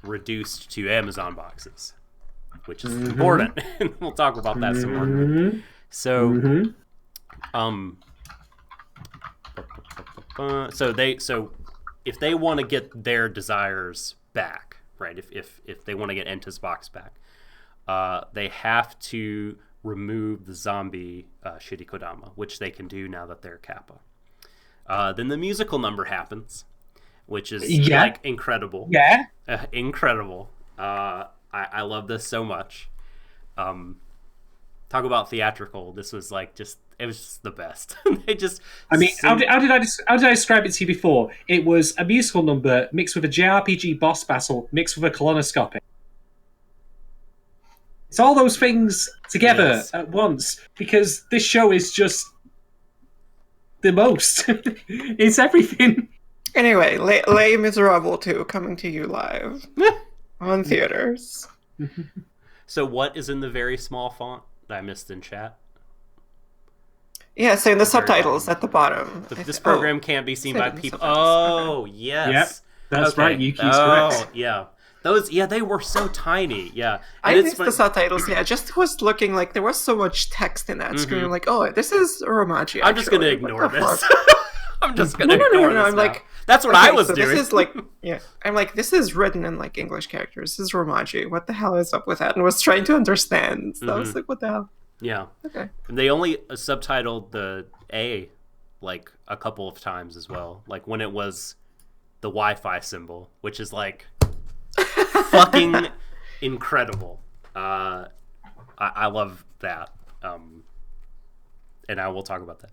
reduced to Amazon boxes, which is important. We'll talk about that some more. So, so if they want to get their desires back, right? If they want to get Enta's box back, they have to remove the zombie Shirikodama, which they can do now that they're Kappa. Then the musical number happens, which is like incredible. Yeah, incredible. I love this so much. Talk about theatrical. This was like it was just the best. They just. I mean, how did I describe it to you before? It was a musical number mixed with a JRPG boss battle mixed with a colonoscopy. It's all those things together at once because this show is just the most. It's everything. Anyway, Les Miserables 2 coming to you live on theaters. So what is in the very small font that I missed in chat? Yeah, so in the subtitles at the bottom. This program can't be seen by people. Okay. Yes. Yep, that's right. Yuki's correct. Yeah. Those, they were so tiny. Yeah. And I missed the subtitles. Yeah, just was looking like there was so much text in that screen. I'm like, oh, this is Romaji. I'm just going to ignore this. I'm just going to ignore this. I'm like, that's what I was doing. This is like, I'm like, this is written in like English characters. This is Romaji. What the hell is up with that? And was trying to understand. So I was like, what the hell? Yeah. Okay. And they only subtitled the A like a couple of times as well. Like when it was the Wi-Fi symbol, which is like fucking incredible. I love that. And I will talk about that.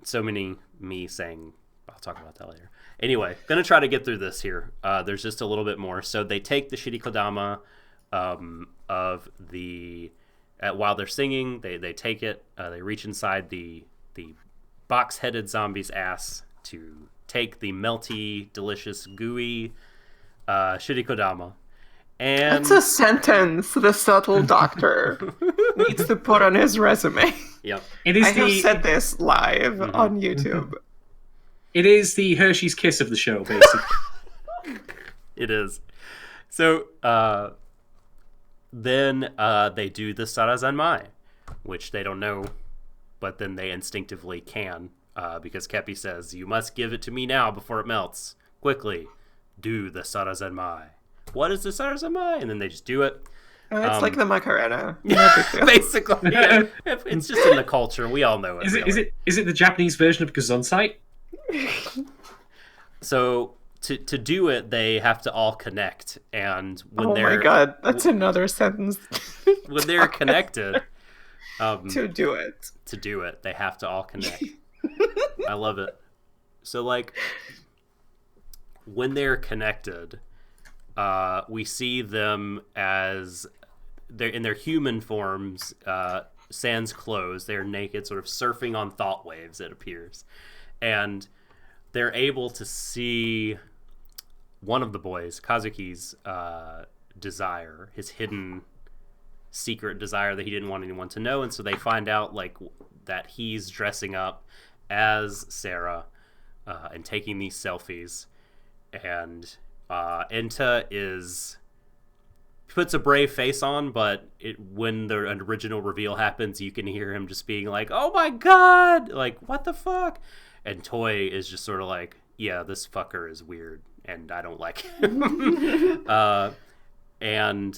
So many me saying I'll talk about that later. Anyway, gonna try to get through this here. There's just a little bit more. So they take the Shirikodama of the while they're singing, they take it. They reach inside the box-headed zombie's ass to take the melty, delicious, gooey Shirikodama. And that's a sentence the subtle doctor needs to put on his resume. Yep. I have said this live on YouTube. It is the Hershey's Kiss of the show, basically. It is. So then they do the Sarazanmai, which they don't know, but then they instinctively can, because Kepi says, "You must give it to me now before it melts. Quickly, do the Sarazanmai." What is the Sarazanmai? And then they just do it. It's like the Macarena. Basically. Yeah. It's just in the culture. We all know it. Is it the Japanese version of Gesundheit? So to do it, they have to all connect, and when my god, that's another sentence. When they're connected, to do it, they have to all connect. I love it. So like when they're connected, we see them as they're in their human forms, sans clothes. They're naked, sort of surfing on thought waves. It appears, and they're able to see one of the boys, Kazuki's desire, his hidden secret desire that he didn't want anyone to know, and so they find out like that he's dressing up as Sarah and taking these selfies, and Enta puts a brave face on, but when the original reveal happens, you can hear him just being like, "Oh my god, like what the fuck." And Toy is just sort of like, yeah, this fucker is weird, and I don't like him. And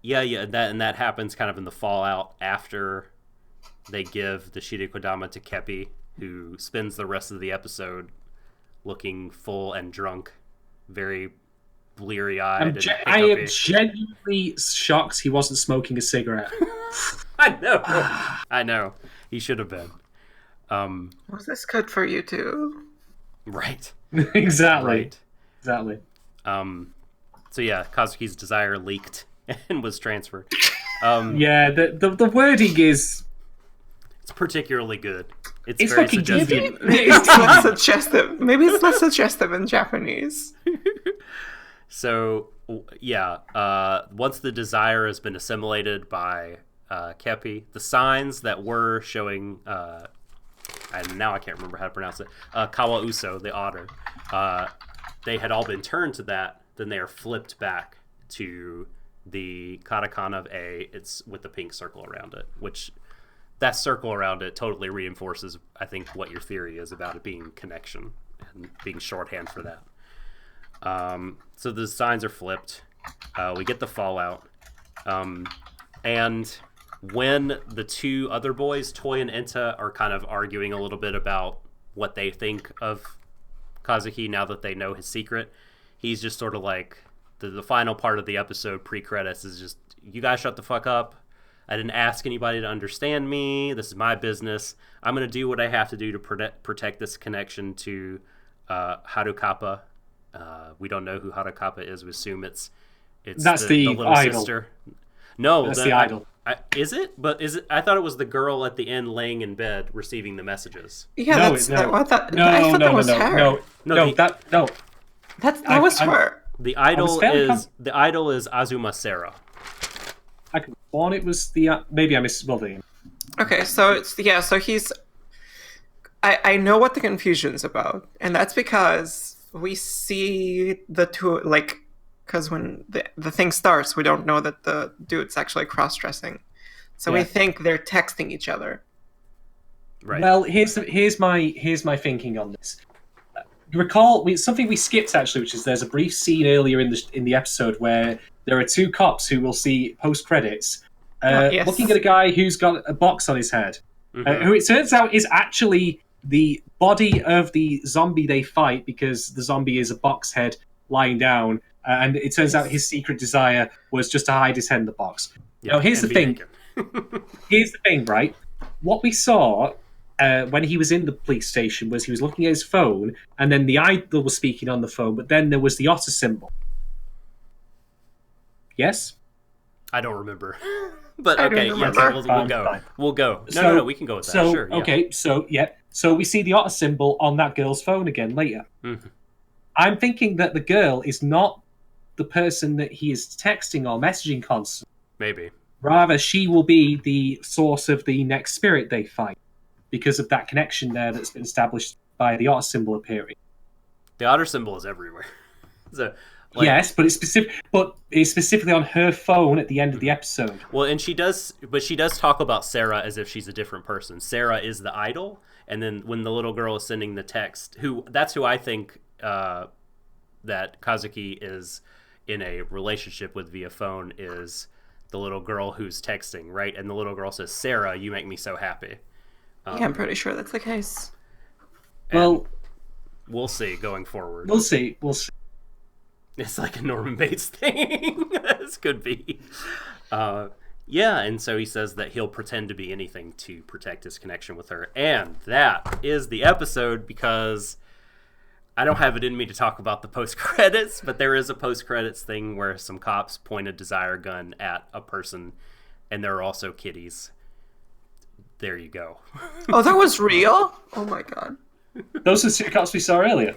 that happens kind of in the fallout after they give the Shirikodama to Kepi, who spends the rest of the episode looking full and drunk, very bleary-eyed. I am genuinely shocked he wasn't smoking a cigarette. I know. He should have been. Was this good for you too? Right. Exactly. Right. Exactly. So yeah, Kazuki's desire leaked and was transferred. Yeah, the wording is... It's particularly good. It's very fucking suggestive. Maybe it's less suggestive. Maybe it's less suggestive in Japanese. So, yeah, once the desire has been assimilated by Kepi, the signs that were showing, and now I can't remember how to pronounce it, Kawa Uso, the otter, they had all been turned to that, then they are flipped back to the katakana of A, it's with the pink circle around it, which that circle around it totally reinforces, I think, what your theory is about it being connection and being shorthand for that. So the signs are flipped. We get the fallout. And when the two other boys, Toy and Enta, are kind of arguing a little bit about what they think of Kazuki now that they know his secret, he's just sort of like, the final part of the episode pre-credits is just, you guys shut the fuck up. I didn't ask anybody to understand me. This is my business. I'm going to do what I have to do to protect this connection to Harukappa. We don't know who Harukappa is. We assume it's that's the little idol. sister. No, that's the idol. Is it? But is it? I thought it was the girl at the end laying in bed receiving the messages. Yeah, No, that's no. I thought No, that was her. That was her. The idol is Azuma Sera. I could thought it was the maybe I misspelled it. Okay, so so he's. I know what the confusion's about, and that's because we see the two, like, because when the thing starts, we don't know that the dude's actually cross-dressing, so we think they're texting each other. Right. Well, here's my thinking on this. Recall something we skipped actually, which is there's a brief scene earlier in the episode where there are two cops who will see post credits looking at a guy who's got a box on his head, who it turns out is actually the body of the zombie they fight, because the zombie is a box head lying down, and it turns out his secret desire was just to hide his head in the box. Yeah, now here's the thing. Here's the thing, right? What we saw when he was in the police station was he was looking at his phone, and then the idol was speaking on the phone, but then there was the otter symbol. Yes? I don't remember. But okay, yes, we'll go. Fine. We'll go. No, we can go with that. Sure. Okay, so we see the otter symbol on that girl's phone again later. Mm-hmm. I'm thinking that the girl is not the person that he is texting or messaging constantly. Maybe. Rather, she will be the source of the next spirit they fight, because of that connection there that's been established by the otter symbol appearing. The otter symbol is everywhere. So, yes, but it's specifically on her phone at the end of the episode. Well, and she does talk about Sarah as if she's a different person. Sarah is the idol, and then when the little girl is sending the text, that's who I think that Kazuki is in a relationship with via phone, is the little girl who's texting, right? And the little girl says, "Sarah, you make me so happy." Yeah, I'm pretty sure that's the case. Well, we'll see going forward. We'll see. It's like a Norman Bates thing. This could be. Yeah, and so he says that he'll pretend to be anything to protect his connection with her. And that is the episode, because I don't have it in me to talk about the post-credits, but there is a post-credits thing where some cops point a desire gun at a person, and there are also kitties. There you go. Oh, that was real? Oh my god. Those are the two cops we saw earlier.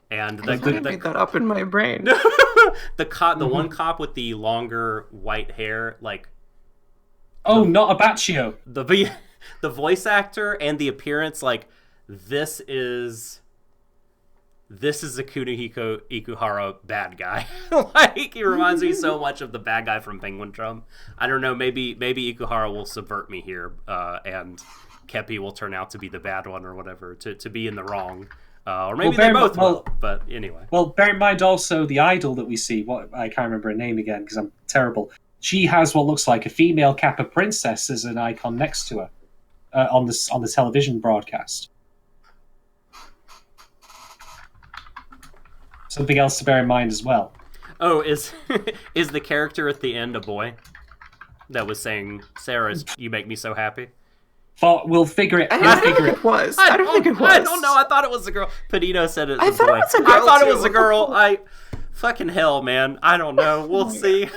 And I made that up in my brain. the one cop with the longer white hair, like... not Abaccio. The voice actor and the appearance, like, this is a Kunihiko Ikuhara bad guy. Like, he reminds me so much of the bad guy from Penguin Drum. I don't know, maybe Ikuhara will subvert me here, and Kepi will turn out to be the bad one or whatever, to be in the wrong. Or maybe they both will, but anyway. Well, bear in mind also the idol that we see, I can't remember her name again because I'm terrible. She has what looks like a female Kappa princess as an icon next to her on the television broadcast. something else to bear in mind as well. Oh, is the character at the end a boy that was saying, "Sarah, you make me so happy"? We'll figure it. I don't think it was. I don't think it was. I don't know. I thought it was a girl. Panino said it. I thought it was a girl. I thought it was a girl. Fucking hell, man. I don't know. We'll see.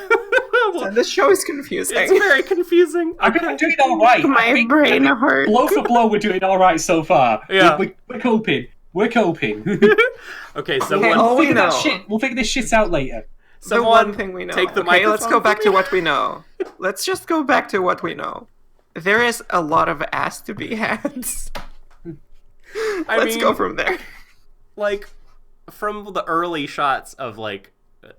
This show is confusing. It's very confusing. I'm doing all right. My brain hurts. Blow for blow, we're doing all right so far. Yeah. We're coping. We're coping. Okay, someone. We'll figure this shit out later. The one thing we know. Take the okay, let's go back to what we know. Let's just go back to what we know. There is a lot of ass to be had. Let's go from there. Like, from the early shots of, like,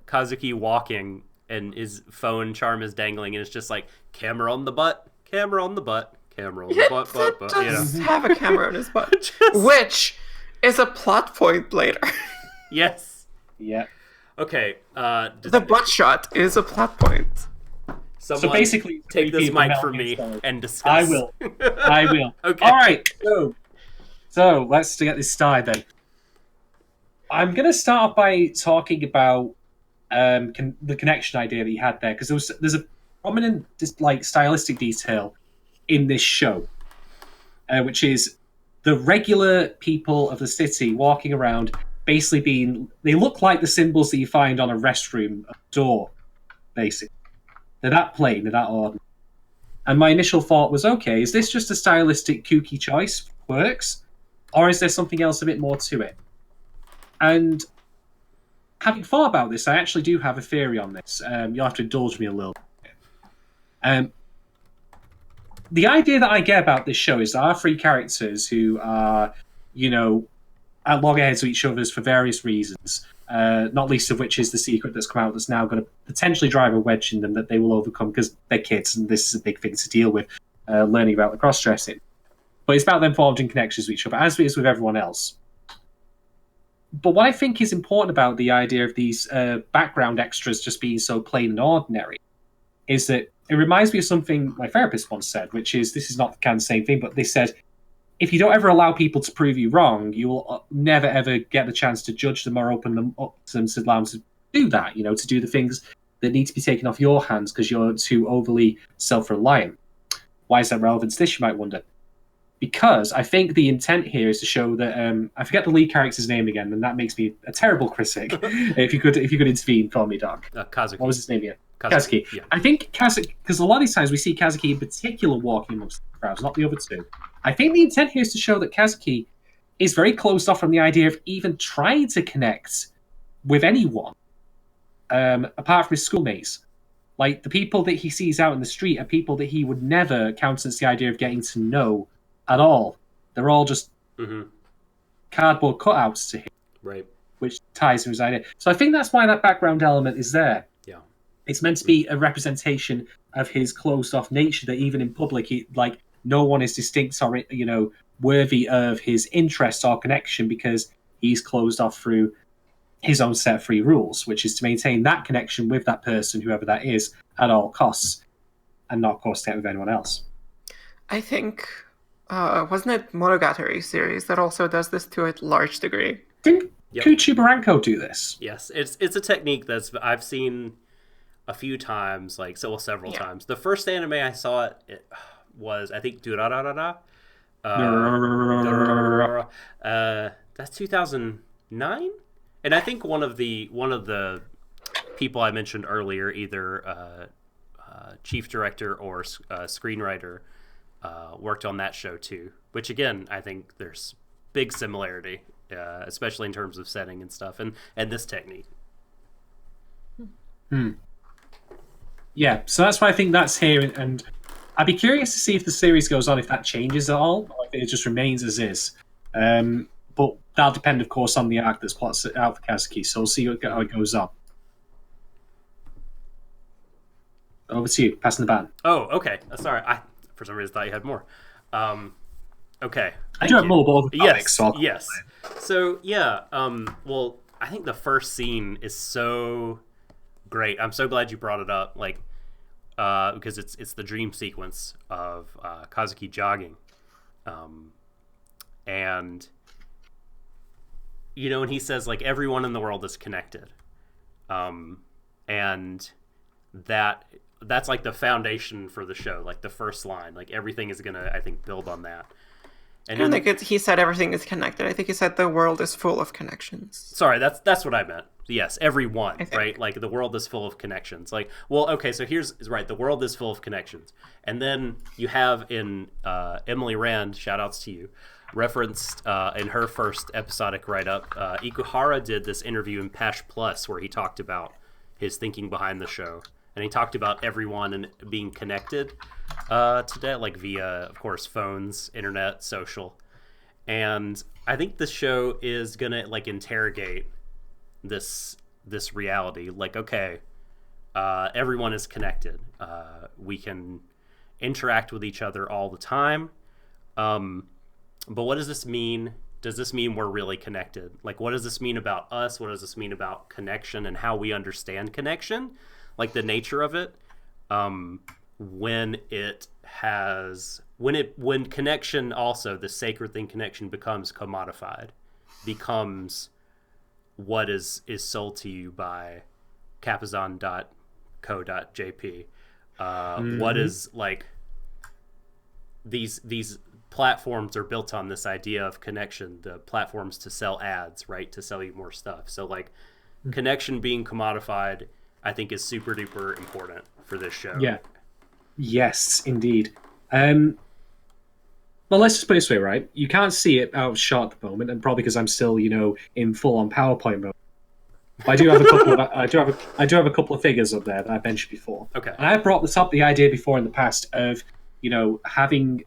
Kazuki walking and his phone charm is dangling, and it's just like, camera on the butt, camera on the butt, camera on the butt, butt. Does have a camera on his butt. Which is a plot point later. Yes. Yeah. Okay. The butt shot is a plot point. Someone so basically, take this mic from me and discuss. I will. Okay. All right. So let's get this started then. I'm going to start off by talking about the connection idea that you had there, because there's a prominent stylistic detail in this show, which is the regular people of the city walking around, basically they look like the symbols that you find on a restroom door, basically. They're that plain, they're that ordinary. And my initial thought was, okay, is this just a stylistic kooky choice? Works? Or is there something else a bit more to it? And having thought about this, I actually do have a theory on this. You'll have to indulge me a little bit. The idea that I get about this show is there are three characters who are, at loggerheads with each other for various reasons, not least of which is the secret that's come out that's now going to potentially drive a wedge in them that they will overcome because they're kids and this is a big thing to deal with, learning about the cross-dressing. But it's about them forging connections with each other, as it is with everyone else. But what I think is important about the idea of these background extras just being so plain and ordinary is that it reminds me of something my therapist once said, which is, this is not kind of the same thing, but they said, if you don't ever allow people to prove you wrong, you will never ever get the chance to judge them or open them up to them to allow them to do that, to do the things that need to be taken off your hands because you're too overly self-reliant. Why is that relevant to this, you might wonder? Because I think the intent here is to show that I forget the lead character's name again, and that makes me a terrible critic. if you could intervene for me, Doc. Kazuki. What was his name again? Kazuki. Yeah. I think Kazuki, because a lot of these times we see Kazuki in particular walking amongst the crowds, not the other two. I think the intent here is to show that Kazuki is very closed off from the idea of even trying to connect with anyone, apart from his schoolmates. Like, the people that he sees out in the street are people that he would never countenance the idea of getting to know at all. They're all just cardboard cutouts to him, right? Which ties to his idea. So I think that's why that background element is there. Yeah, it's meant to be a representation of his closed-off nature. That even in public, no one is distinct or worthy of his interest or connection because he's closed off through his own set of free rules, which is to maintain that connection with that person, whoever that is, at all costs, and not cause that with anyone else. I think. Wasn't it Monogatari series that also does this to a large degree? Didn't Kuchi Barranco do this? Yes, it's a technique I've seen a few times, several times. The first anime I saw it was, I think, Durarara. That's 2009, and I think one of the people I mentioned earlier, either chief director or screenwriter, worked on that show too, which again I think there's big similarity, especially in terms of setting and stuff, and this technique. Yeah, so that's why I think that's here, and I'd be curious to see if the series goes on, if that changes at all, or if it just remains as is. But that'll depend, of course, on the arc that's plotted out for Kazuki, so we'll see how it goes on. Over to you, passing the baton. Oh, okay. Sorry, I for some reason thought you had more. Okay. I do have more, but other topics. Yes. So yeah. Well, I think the first scene is so great. I'm so glad you brought it up. Because it's the dream sequence of Kazuki jogging, and and he says like everyone in the world is connected, and that's like the foundation for the show, like the first line, like everything is gonna, I think, build on that. And I don't think he said everything is connected. I think he said the world is full of connections. Sorry, that's what I meant. Yes, everyone, right? Like the world is full of connections. Like, well, okay, so here's right. The world is full of connections, and then you have in Emily Rand, shout outs to you, referenced in her first episodic write up. Ikuhara did this interview in Pash Plus where he talked about his thinking behind the show, and he talked about everyone and being connected today, like via, of course, phones, internet, social. And I think the show is gonna like interrogate this reality. Like, okay, everyone is connected. We can interact with each other all the time. But what does this mean? Does this mean we're really connected? Like, what does this mean about us? What does this mean about connection and how we understand connection? Like the nature of it. When connection, also the sacred thing, connection becomes commodified, becomes what is sold to you by capizon.co.jp. What is like these platforms are built on this idea of connection, the platforms to sell ads, right, to sell you more stuff. So like connection being commodified, I think, is super duper important for this show. Yeah. Yes, indeed. Well, let's just put it this way, right? You can't see it out of shot at the moment, and probably because I'm still, in full-on PowerPoint mode. But I do have a couple of I do have a couple of figures up there that I mentioned before. Okay. And I brought this up, the idea before in the past of, having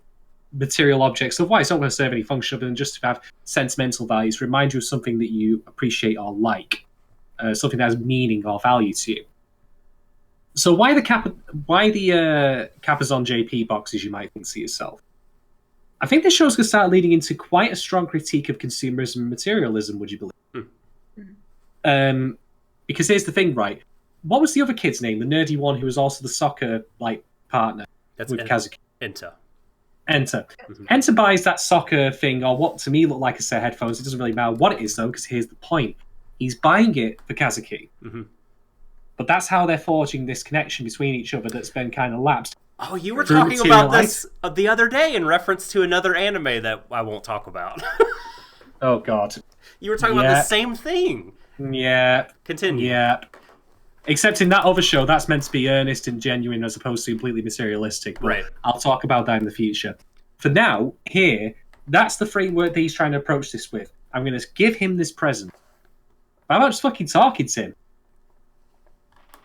material objects. Otherwise, it's not going to serve any function other than just to have sentimental values, remind you of something that you appreciate or like, something that has meaning or value to you. So why the Capizon JP boxes, you might think to yourself? I think this show's going to start leading into quite a strong critique of consumerism and materialism, would you believe? Because here's the thing, right? What was the other kid's name? The nerdy one who was also the soccer partner with Kazuki? Enter. Mm-hmm. Enter buys that soccer thing, or what to me look like a set of headphones. It doesn't really matter what it is, though, because here's the point. He's buying it for Kazuki. Mm-hmm. But that's how they're forging this connection between each other that's been kind of lapsed. Oh, you were talking about this the other day in reference to another anime that I won't talk about. Oh, God. You were talking about the same thing. Yeah. Continue. Yeah. Except in that other show, that's meant to be earnest and genuine as opposed to completely materialistic. But right. I'll talk about that in the future. For now, here, that's the framework that he's trying to approach this with. I'm going to give him this present. How about just fucking talking to him?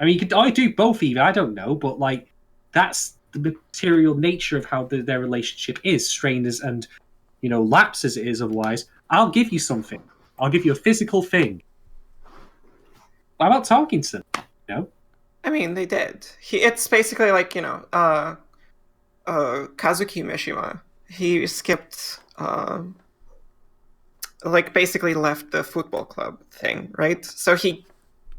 I mean, you could do both even, I don't know, but like, that's the material nature of how their relationship is, strained as and, lapsed as it is otherwise. I'll give you something. I'll give you a physical thing. How about talking to them? I mean, they did. It's basically like, Kazuki Mishima. He skipped, basically left the football club thing, right? So he...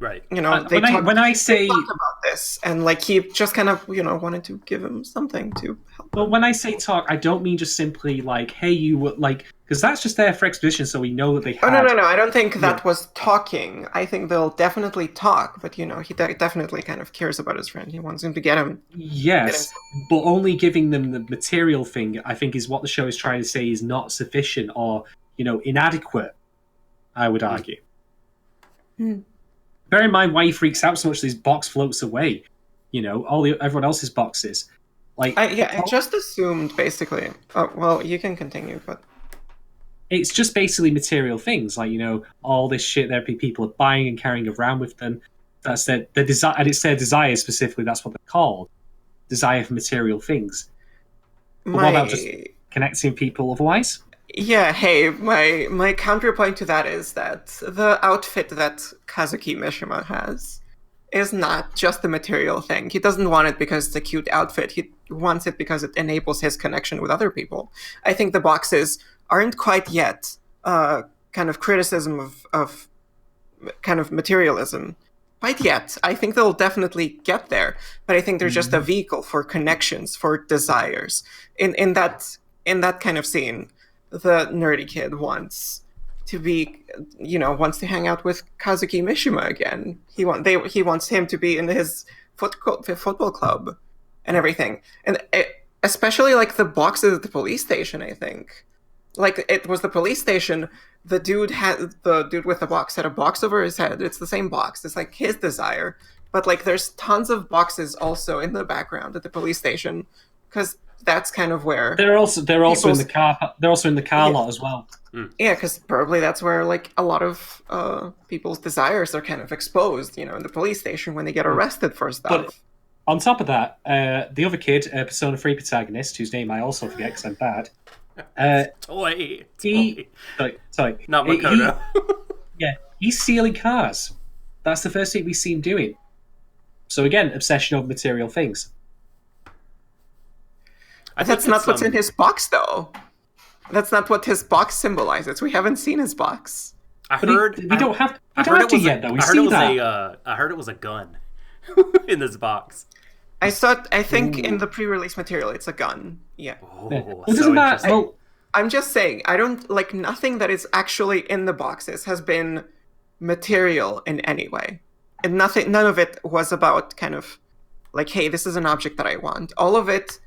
Right. They talk about this, and he just kind of wanted to give him something to help. But when I say talk, I don't mean just simply hey, you because that's just there for exposition, so we know that they. Oh no! I don't think that was talking. I think they'll definitely talk, but he definitely kind of cares about his friend. He wants him to get him. Yes, but only giving them the material thing, I think, is what the show is trying to say is not sufficient or inadequate. I would argue. Bear in mind why he freaks out so much. This box floats away. Everyone else's boxes. I just assumed basically. Oh, well, you can continue, but it's just basically material things, all this shit that people are buying and carrying around with them. That's their desire, and it's their desire specifically. That's what they're called, desire for material things. But what about just connecting people otherwise? Yeah, hey, my counterpoint to that is that the outfit that Kazuki Mishima has is not just a material thing. He doesn't want it because it's a cute outfit. He wants it because it enables his connection with other people. I think the boxes aren't quite yet kind of criticism of kind of materialism. Quite yet. I think they'll definitely get there, but I think they're just a vehicle for connections, for desires. In that kind of scene, the nerdy kid wants to be, wants to hang out with Kazuki Mishima again. He wants him to be in his football club and everything. And especially like the boxes at the police station, I think. Like it was the police station. The dude with the box had a box over his head. It's the same box. It's like his desire. But like there's tons of boxes also in the background at the police station, because that's kind of where they're also in the car. They're also in the car lot as well. Yeah, because probably that's where like a lot of people's desires are kind of exposed, in the police station when they get arrested for stuff. But on top of that, the other kid, Persona 3 protagonist, whose name I also forget because I'm bad. Toy. Sorry. Not Makoto. He's stealing cars. That's the first thing we see him doing. So again, obsession over material things. That's not what's in his box, though. That's not what his box symbolizes. We haven't seen his box. We don't have to yet, though. I heard it was a gun in this box. I think in the pre-release material, it's a gun. Yeah. Oh, I'm just saying, I don't like nothing that is actually in the boxes has been material in any way. And none of it was about kind of like, hey, this is an object that I want. All of it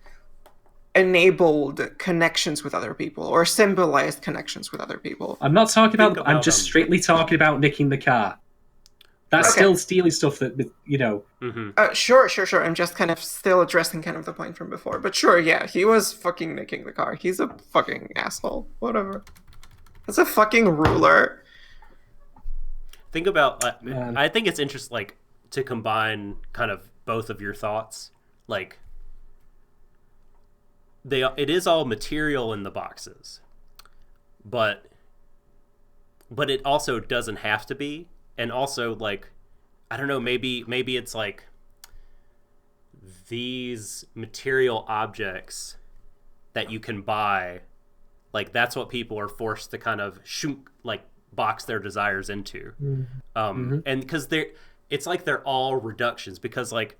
enabled connections with other people or symbolized connections with other people. I'm not talking about I'm just strictly talking about nicking the car. That's still stealing stuff that, Mm-hmm. Sure. I'm just kind of still addressing kind of the point from before. But sure, yeah, he was fucking nicking the car. He's a fucking asshole. Whatever. That's a fucking ruler. Think about, I think it's interesting, like, to combine kind of both of your thoughts. Like, it is all material in the boxes, but it also doesn't have to be. And also, like, I don't know, maybe it's like these material objects that you can buy, like that's what people are forced to kind of box their desires into. And because it's like they're all reductions, because like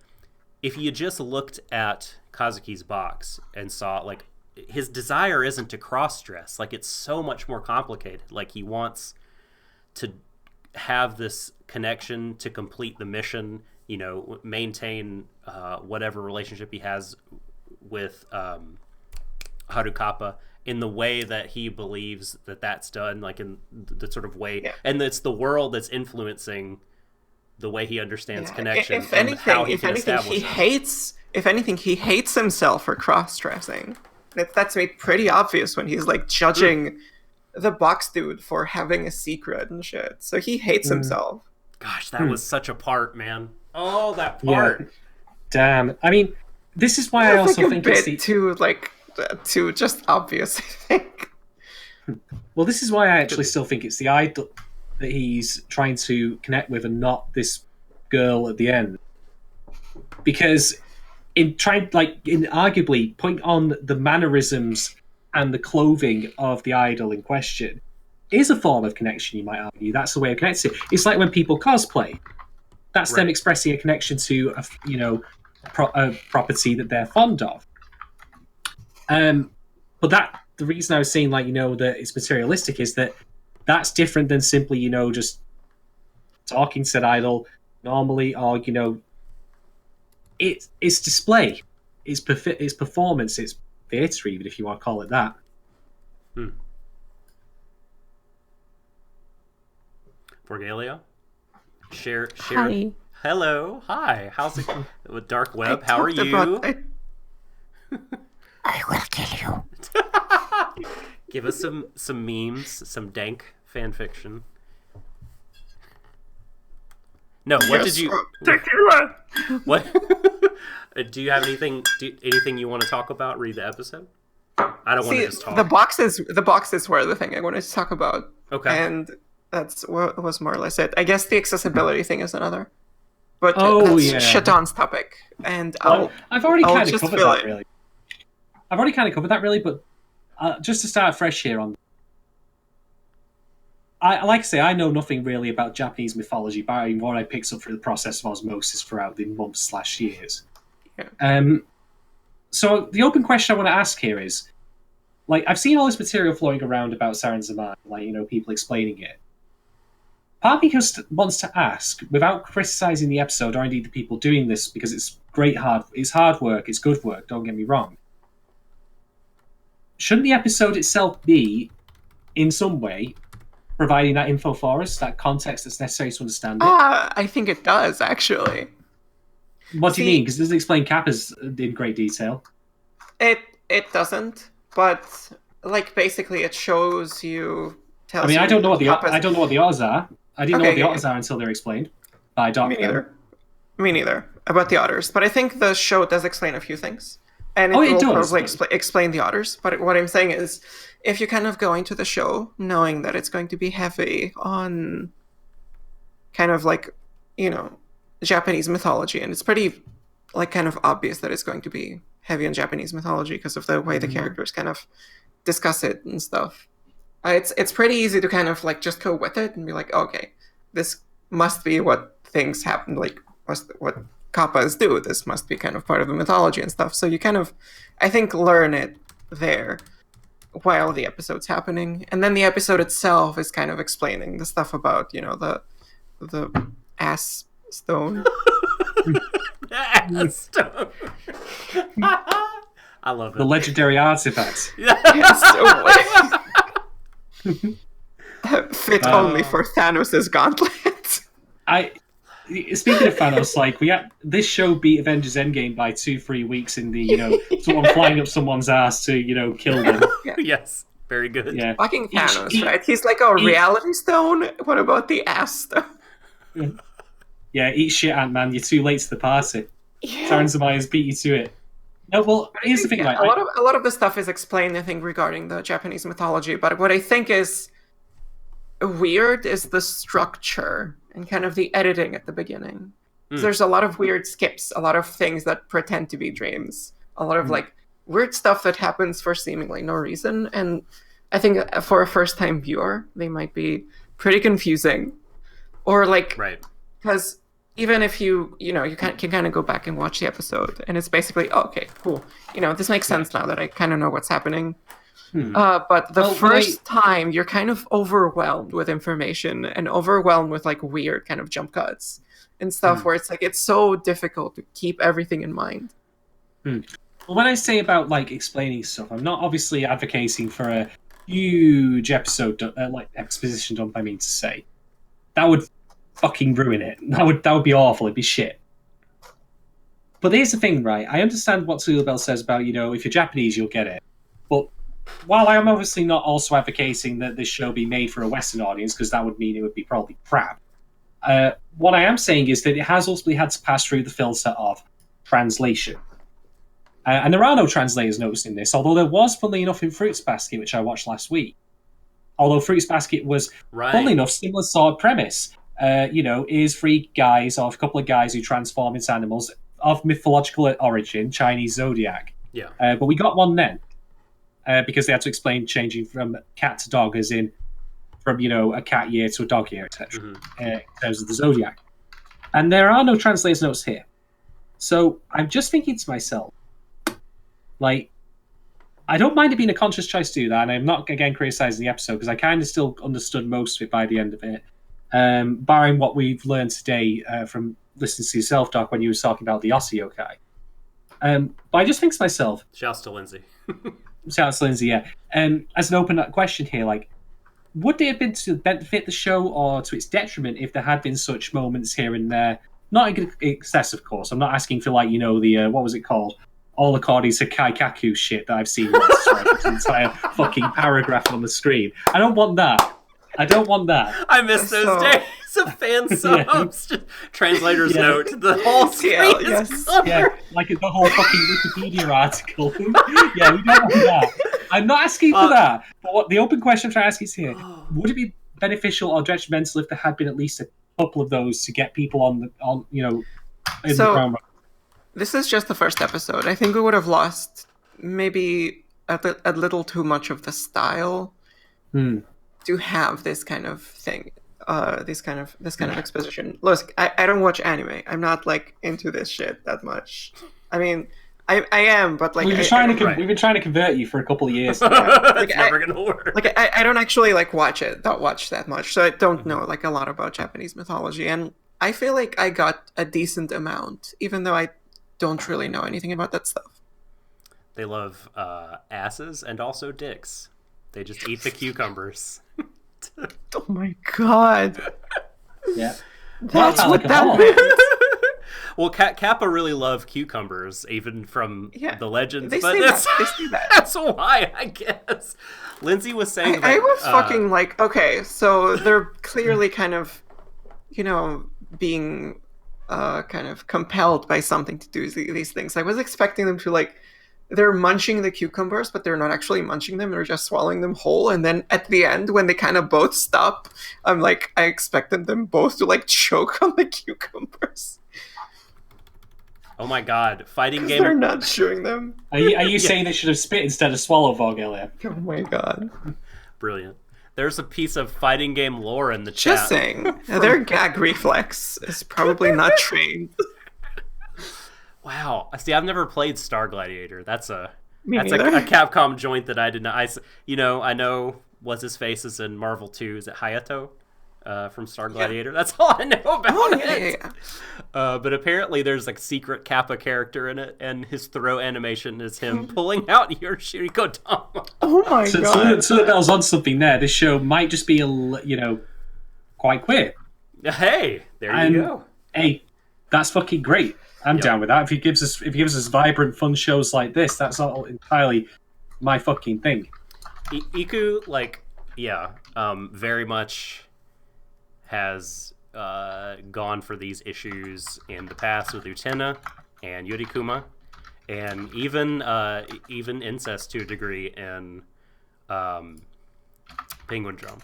if you just looked at Kazuki's box and saw like his desire isn't to cross-dress, like it's so much more complicated. Like he wants to have this connection to complete the mission, maintain whatever relationship he has with Harukappa in the way that he believes that that's done, like in the sort of way, and it's the world that's influencing the way he understands connection. If anything, he hates himself for cross-dressing. That's made pretty obvious when he's like judging the box dude for having a secret and shit. So he hates himself. Gosh, that was such a part, man. Oh, that part. Yeah. Damn. I mean, this is why I also think it's too just obvious, I think. Well, this is why I actually still think it's the idol that he's trying to connect with and not this girl at the end. Because in arguably point on the mannerisms and the clothing of the idol in question is a form of connection, you might argue. That's the way of connecting. It's like when people cosplay. That's them expressing a connection to a property that they're fond of. But the reason I was saying that it's materialistic is that that's different than simply just talking to that idol normally, or it's display, it's performance, it's theatre, even if you want to call it that. Vorgelia, share. Hi. Hello, hi. How's it with Dark Web? How are you? I will kill you. Give us some memes, some dank fan fiction. No, what did you? What? Do you have anything you want to talk about? Read the episode. I don't want to just talk. The boxes were the thing I wanted to talk about. Okay. And that's what was more or less it. I guess the accessibility thing is another. But Shadon's topic, and I've already kind of covered that really. I've already kind of covered that really, but just to start fresh here on. I know nothing really about Japanese mythology, barring what I picked up through the process of osmosis throughout the months/years. Yeah. So the open question I want to ask here is, like, I've seen all this material flowing around about Sarazanmai, like, people explaining it. Part of me just wants to ask, without criticizing the episode or indeed the people doing this, because it's hard work, it's good work, don't get me wrong. Shouldn't the episode itself be, in some way, providing that info for us, that context that's necessary to understand it? I think it does, actually. What do you mean? Because it doesn't explain Kappa's in great detail. It doesn't, but like basically it shows you. I mean, I don't know what the odds are. I didn't know what the odds are until they're explained by Doc. Me neither about the otters, but I think the show does explain a few things, and it will probably explain the otters. But what I'm saying is, if you kind of go into the show knowing that it's going to be heavy on kind of like, Japanese mythology, and it's pretty like kind of obvious that it's going to be heavy on Japanese mythology because of the way the characters kind of discuss it and stuff. It's pretty easy to kind of like just go with it and be like, okay, this must be what things happen, like what kappas do. This must be kind of part of the mythology and stuff. So you kind of, I think, learn it there while the episode's happening, and then the episode itself is kind of explaining the stuff about the ass stone. Ass stone. I love it. The legendary artifacts. Fit only for Thanos' gauntlet. Speaking of Thanos, like this show beat Avengers Endgame by 2-3 weeks in the someone flying up someone's ass to kill them. Yeah. Yes, very good. Yeah, fucking Thanos, right? He's like a reality stone. What about the ass stone? Yeah, eat shit, Ant-Man. You're too late to the party. Yeah. Sarazanmai has beat you to it. No, well, here's the thing. Yeah, a lot of the stuff is explained, I think, regarding the Japanese mythology. But what I think is weird is the structure and kind of the editing at the beginning. There's a lot of weird skips, a lot of things that pretend to be dreams, a lot of like weird stuff that happens for seemingly no reason. And I think for a first-time viewer, they might be pretty confusing, or like because even if you can kind of go back and watch the episode, and it's basically, okay, cool. This makes sense now that I kind of know what's happening. But the first time, you're kind of overwhelmed with information and overwhelmed with like weird kind of jump cuts and stuff where it's like it's so difficult to keep everything in mind. Well, when I say about like explaining stuff, I'm not obviously advocating for a huge episode like exposition dump. I mean to say that would fucking ruin it. That would be awful. It'd be shit. But here's the thing, right? I understand what Sulabel says about, if you're Japanese, you'll get it. But while I am obviously not also advocating that this show be made for a Western audience, because that would mean it would be probably crap, what I am saying is that it has ultimately had to pass through the filter of translation. And there are no translators noticed in this, although there was, funnily enough, in Fruits Basket, which I watched last week. Although Fruits Basket was, funnily enough, similar sort of premise. Is 3 guys, or a couple of guys who transform into animals of mythological origin, Chinese zodiac. Yeah. But we got one then, because they had to explain changing from cat to dog, as in from a cat year to a dog year, etc. In terms of the zodiac. And there are no translators notes here. So I'm just thinking to myself, like, I don't mind it being a conscious choice to do that, and I'm not again criticizing the episode because I kind of still understood most of it by the end of it. Barring what we've learned today from listening to yourself, Doc, when you were talking about the Aussie yokai. But I just think to myself... Shouts to Lindsay. Shouts to Lindsay, yeah. As an open question here, like, would it have been to benefit the show or to its detriment if there had been such moments here and there? Not in excess, of course. I'm not asking for, like, the, what was it called? All according to Kaikaku shit that I've seen once, right? An entire fucking paragraph on the screen. I don't want that. I miss those days of fan subs. Just translator's note. The whole screen is covered. Yeah, like the whole fucking Wikipedia article. Yeah, we don't want that. I'm not asking for that. But what the open question I'm trying to ask is here: would it be beneficial or detrimental if there had been at least a couple of those to get people in the ground? This is just the first episode. I think we would have lost maybe a little too much of the style. To have this kind of thing, this kind of exposition. Look, I don't watch anime. I'm not like into this shit that much. I mean, I am, but like we've been trying to convert you for a couple of years. It's never gonna work. Like I don't actually like watch that much, so I don't know like a lot about Japanese mythology, and I feel like I got a decent amount, even though I don't really know anything about that stuff. They love asses and also dicks. They just eat the cucumbers. Oh my god! Yeah, That's what that meant. Well, Kappa really love cucumbers, even from the legends. They but say that's, that. They say that. That's why, I guess. Lindsay was saying that... I was fucking like, okay, so they're clearly kind of, being kind of compelled by something to do these things. I was expecting them to, like, they're munching the cucumbers, but they're not actually munching them. They're just swallowing them whole. And then at the end, when they kind of both stop, I'm like, I expected them both to, like, choke on the cucumbers. Oh my god, fighting game... They're not chewing them. Are you saying they should have spit instead of swallow, Vorgelia? Oh my god. Brilliant. There's a piece of fighting game lore in the chat. Just saying, their gag reflex is probably not trained. Wow. See, I've never played Star Gladiator. That's a neither. Capcom joint that I did not... I know what's his face is in Marvel 2. Is it Hayato? From Star Gladiator. Yeah. That's all I know about it. Yeah. But apparently there's like secret Kappa character in it, and his throw animation is him pulling out your Shirikodama. Oh my god. So that was on something there. This show might just be, quite queer. Hey, there you go. Hey, that's fucking great. I'm down with that. If he gives us vibrant, fun shows like this, that's all entirely my fucking thing. Iku, very much has gone for these issues in the past with Utena and Yurikuma, and even incest to a degree in Penguin Drum.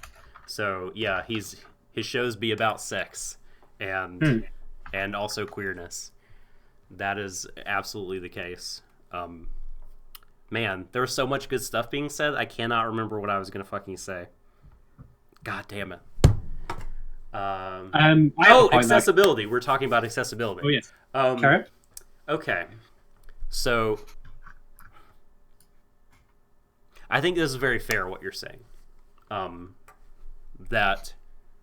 So yeah, his shows be about sex and also queerness. That is absolutely the case. Man, there was so much good stuff being said. I cannot remember what I was gonna fucking say. God damn it. Accessibility. We're talking about accessibility. Oh, yes. Okay. So, I think this is very fair what you're saying. That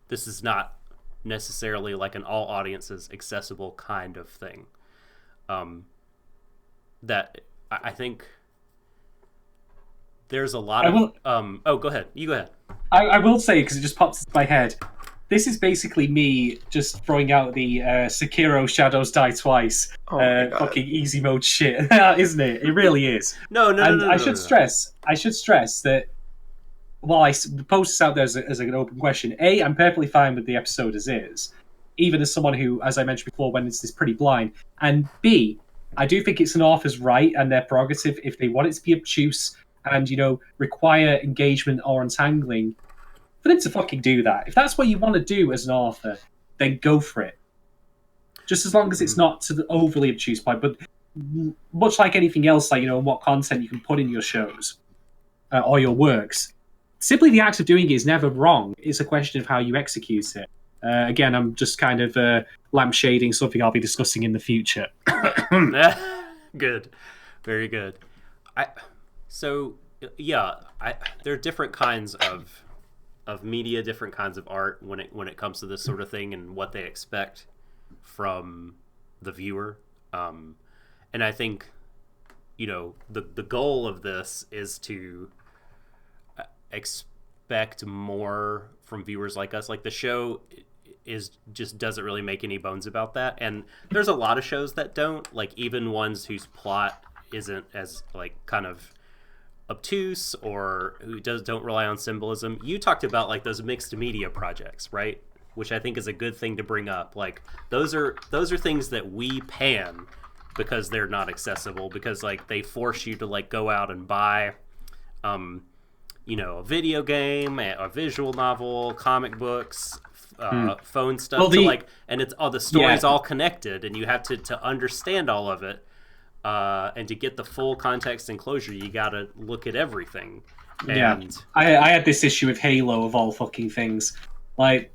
this is not necessarily like an all audiences accessible kind of thing. That I think there's a lot of... go ahead. You go ahead. I will say, because it just pops into my head, this is basically me just throwing out the Sekiro Shadows Die Twice fucking easy mode shit, isn't it? It really is. No. I should stress that while I post this out there as an open question, A, I'm perfectly fine with the episode as is, even as someone who, as I mentioned before, when it's pretty blind. And B, I do think it's an author's right and their prerogative if they want it to be obtuse and, require engagement or untangling, for them to fucking do that. If that's what you want to do as an author, then go for it. Just as long as it's not to the overly obtuse point. But much like anything else, what content you can put in your shows or your works, simply the act of doing it is never wrong. It's a question of how you execute it. Again, I'm just kind of lampshading something I'll be discussing in the future. Good. Very good. There are different kinds of media, different kinds of art when it comes to this sort of thing and what they expect from the viewer. And I think, the goal of this is to expect more from viewers like us. Like, the show doesn't really make any bones about that. And there's a lot of shows that don't, like, even ones whose plot isn't as, like, kind of obtuse or who don't rely on symbolism. You talked about like those mixed media projects, right? Which I think is a good thing to bring up. Like those are things that we pan because they're not accessible, because like they force you to like go out and buy a video game, a visual novel, comic books, phone stuff, and it's all the story's all connected and you have to understand all of it. And to get the full context and closure, you gotta look at everything. And I had this issue with Halo of all fucking things. Like,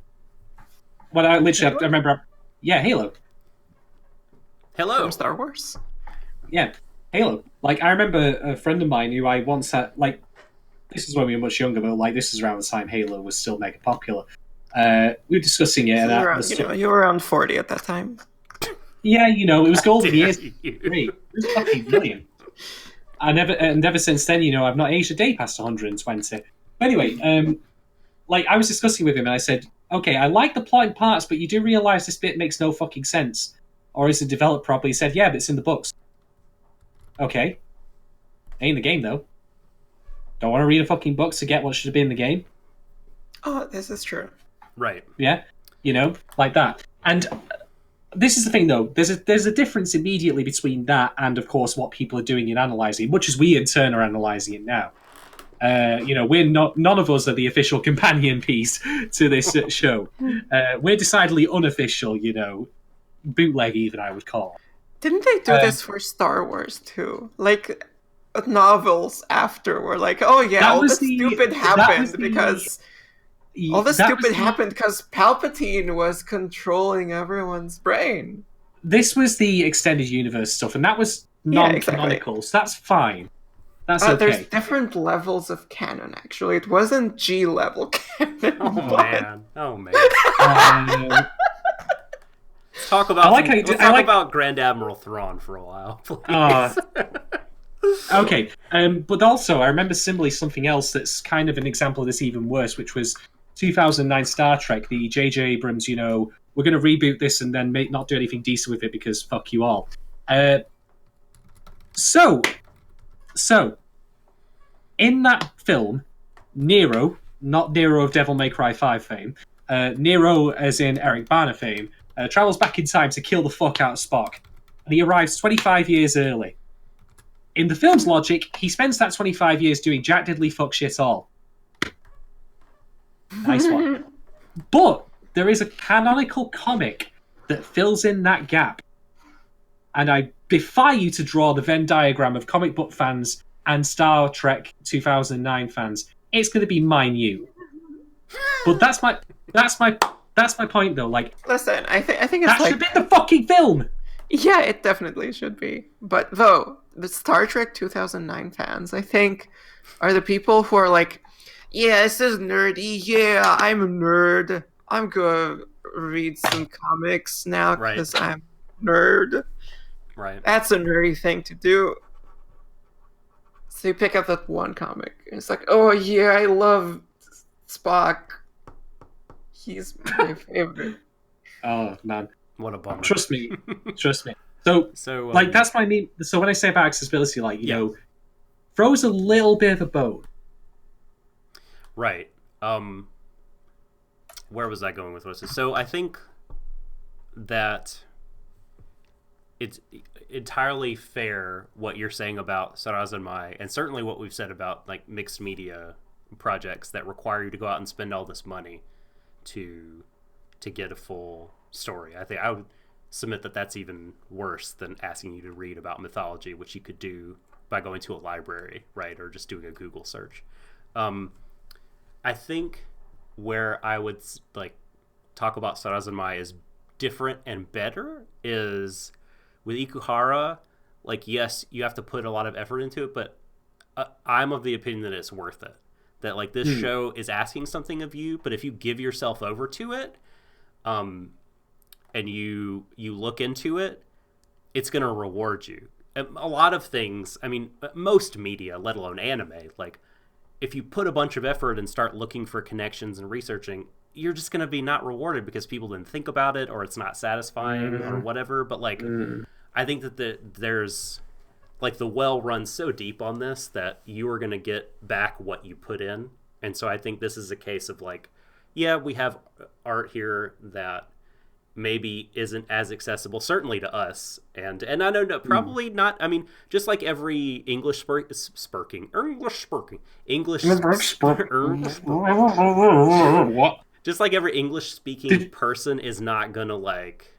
when I remember, Halo. Hello. From Star Wars. Yeah. Halo. Like, I remember a friend of mine who I once had, like, this is when we were much younger, but like this is around the time Halo was still mega popular. We were discussing it, and you were around 40 at that time. Yeah, it was golden years. Great, it was fucking brilliant. And ever since then, I've not aged a day past 120. Anyway, like I was discussing with him, and I said, "Okay, I like the plot in parts, but you do realize this bit makes no fucking sense, or isn't developed properly." He said, "Yeah, but it's in the books." Okay, ain't in the game though. Don't want to read a fucking book to get what should have been in the game. Oh, this is true. Right. Yeah, like that. And this is the thing, though. There's a difference immediately between that and, of course, what people are doing in analysing, much as we in turn are analysing it now. We're not. None of us are the official companion piece to this show. We're decidedly unofficial. Bootleg even I would call. Didn't they do this for Star Wars too? Like novels after were like, oh yeah, all this stupid happened because Palpatine was controlling everyone's brain. This was the extended universe stuff, and that was non-canonical, exactly. So that's fine. That's okay. There's different levels of canon, actually. It wasn't G-level canon. Oh, man. Let's talk about Grand Admiral Thrawn for a while, please. Okay, but also I remember similarly something else that's kind of an example of this even worse, which was 2009 Star Trek. The J.J. Abrams, we're going to reboot this and then not do anything decent with it because fuck you all. So, in that film, Nero, not Nero of Devil May Cry 5 fame, Nero as in Eric Bana fame, travels back in time to kill the fuck out of Spock, and he arrives 25 years early. In the film's logic, he spends that 25 years doing jack diddly fuck shit all. Nice one. But there is a canonical comic that fills in that gap. And I defy you to draw the Venn diagram of comic book fans and Star Trek 2009 fans. It's going to be minute. But that's my point, though. Like, listen, I think it's that should be the fucking film. Yeah, it definitely should be. But though the Star Trek 2009 fans, I think, are the people who are like, yeah, this is nerdy. Yeah, I'm a nerd. I'm gonna read some comics now because I'm a nerd. Right. That's a nerdy thing to do. So you pick up that one comic, and it's like, oh yeah, I love Spock. He's my favorite. Oh man, what a bummer. Trust me. So like that's my mean. So when I say about accessibility, like throws a little bit of a bone. Right. Where was I going with this? So I think that it's entirely fair what you're saying about Sarazanmai, and certainly what we've said about like mixed media projects that require you to go out and spend all this money to get a full story. I think I would submit that that's even worse than asking you to read about mythology, which you could do by going to a library, right, or just doing a Google search. I think where I would like talk about Sarazanmai is different and better is with Ikuhara. Like, yes, you have to put a lot of effort into it, but I'm of the opinion that it's worth it. That like this show is asking something of you, but if you give yourself over to it, and you look into it, it's going to reward you. A lot of things, I mean, most media, let alone anime, like if you put a bunch of effort and start looking for connections and researching, you're just going to be not rewarded because people didn't think about it or it's not satisfying or whatever. But like, I think that there's like the well runs so deep on this that you are going to get back what you put in. And so I think this is a case of like, yeah, we have art here that maybe isn't as accessible, certainly to us, and I know probably not. I mean, just like every English what? Just like every English speaking person is not gonna like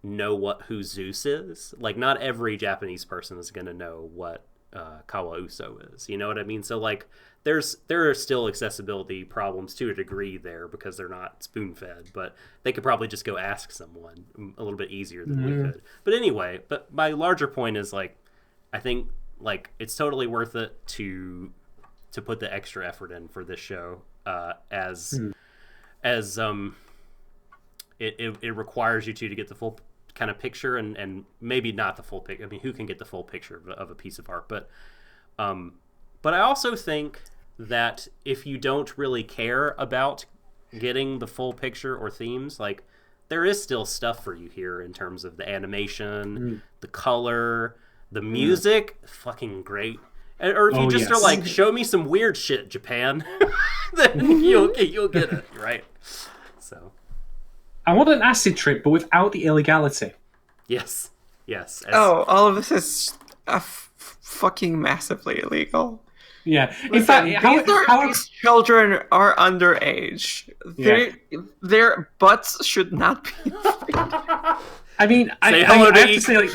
know who Zeus is. Like, not every Japanese person is gonna know what Kawauso is. You know what I mean? So like, there are still accessibility problems to a degree there because they're not spoon-fed, but they could probably just go ask someone a little bit easier than we could. But anyway, but my larger point is like, I think like it's totally worth it to put the extra effort in for this show, as it requires you to get the full kind of picture, and maybe not the full picture. I mean, who can get the full picture of a piece of art? But I also think that if you don't really care about getting the full picture or themes, like there is still stuff for you here in terms of the animation, the color, the music, fucking great. Or if you just are like, show me some weird shit, Japan, then you'll get it, right? So, I want an acid trip, but without the illegality. Yes. All of this is fucking massively illegal. Yeah. In fact, these children are underage. Their butts should not be. I mean, I have to say, like,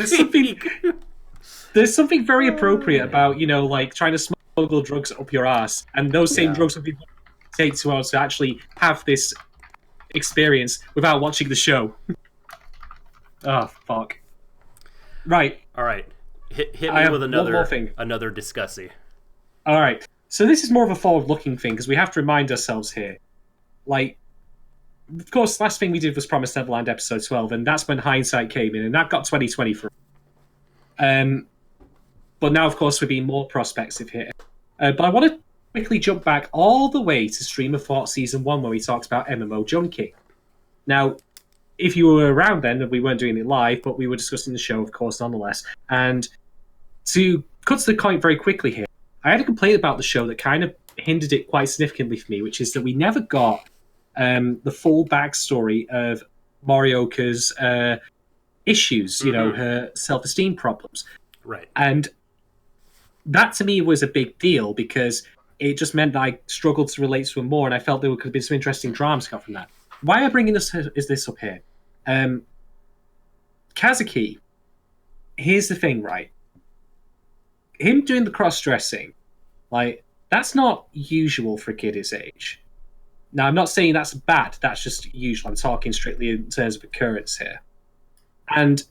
there's something very appropriate about, like trying to smuggle drugs up your ass, and those same drugs would be take to us to actually have this experience without watching the show. Oh, fuck. Right. All right. Hit me with another discussy. All right. So this is more of a forward-looking thing, because we have to remind ourselves here. Like, of course, the last thing we did was Promised Neverland episode 12, and that's when hindsight came in, and that got 2020 for. But now, of course, we're being more prospective here. But I want to quickly jump back all the way to Stream of Thought Season 1, where we talked about MMO Junkie. Now, if you were around then, we weren't doing it live, but we were discussing the show, of course, nonetheless. And to cut to the point very quickly here, I had a complaint about the show that kind of hindered it quite significantly for me, which is that we never got the full backstory of Morioka's issues, her self-esteem problems. Right. And that, to me, was a big deal, because it just meant that I struggled to relate to her more, and I felt there could have been some interesting dramas got from that. Why am I bringing this up here? Kazuki, here's the thing, right? Him doing the cross-dressing, like, that's not usual for a kid his age. Now, I'm not saying that's bad, that's just usual. I'm talking strictly in terms of occurrence here. And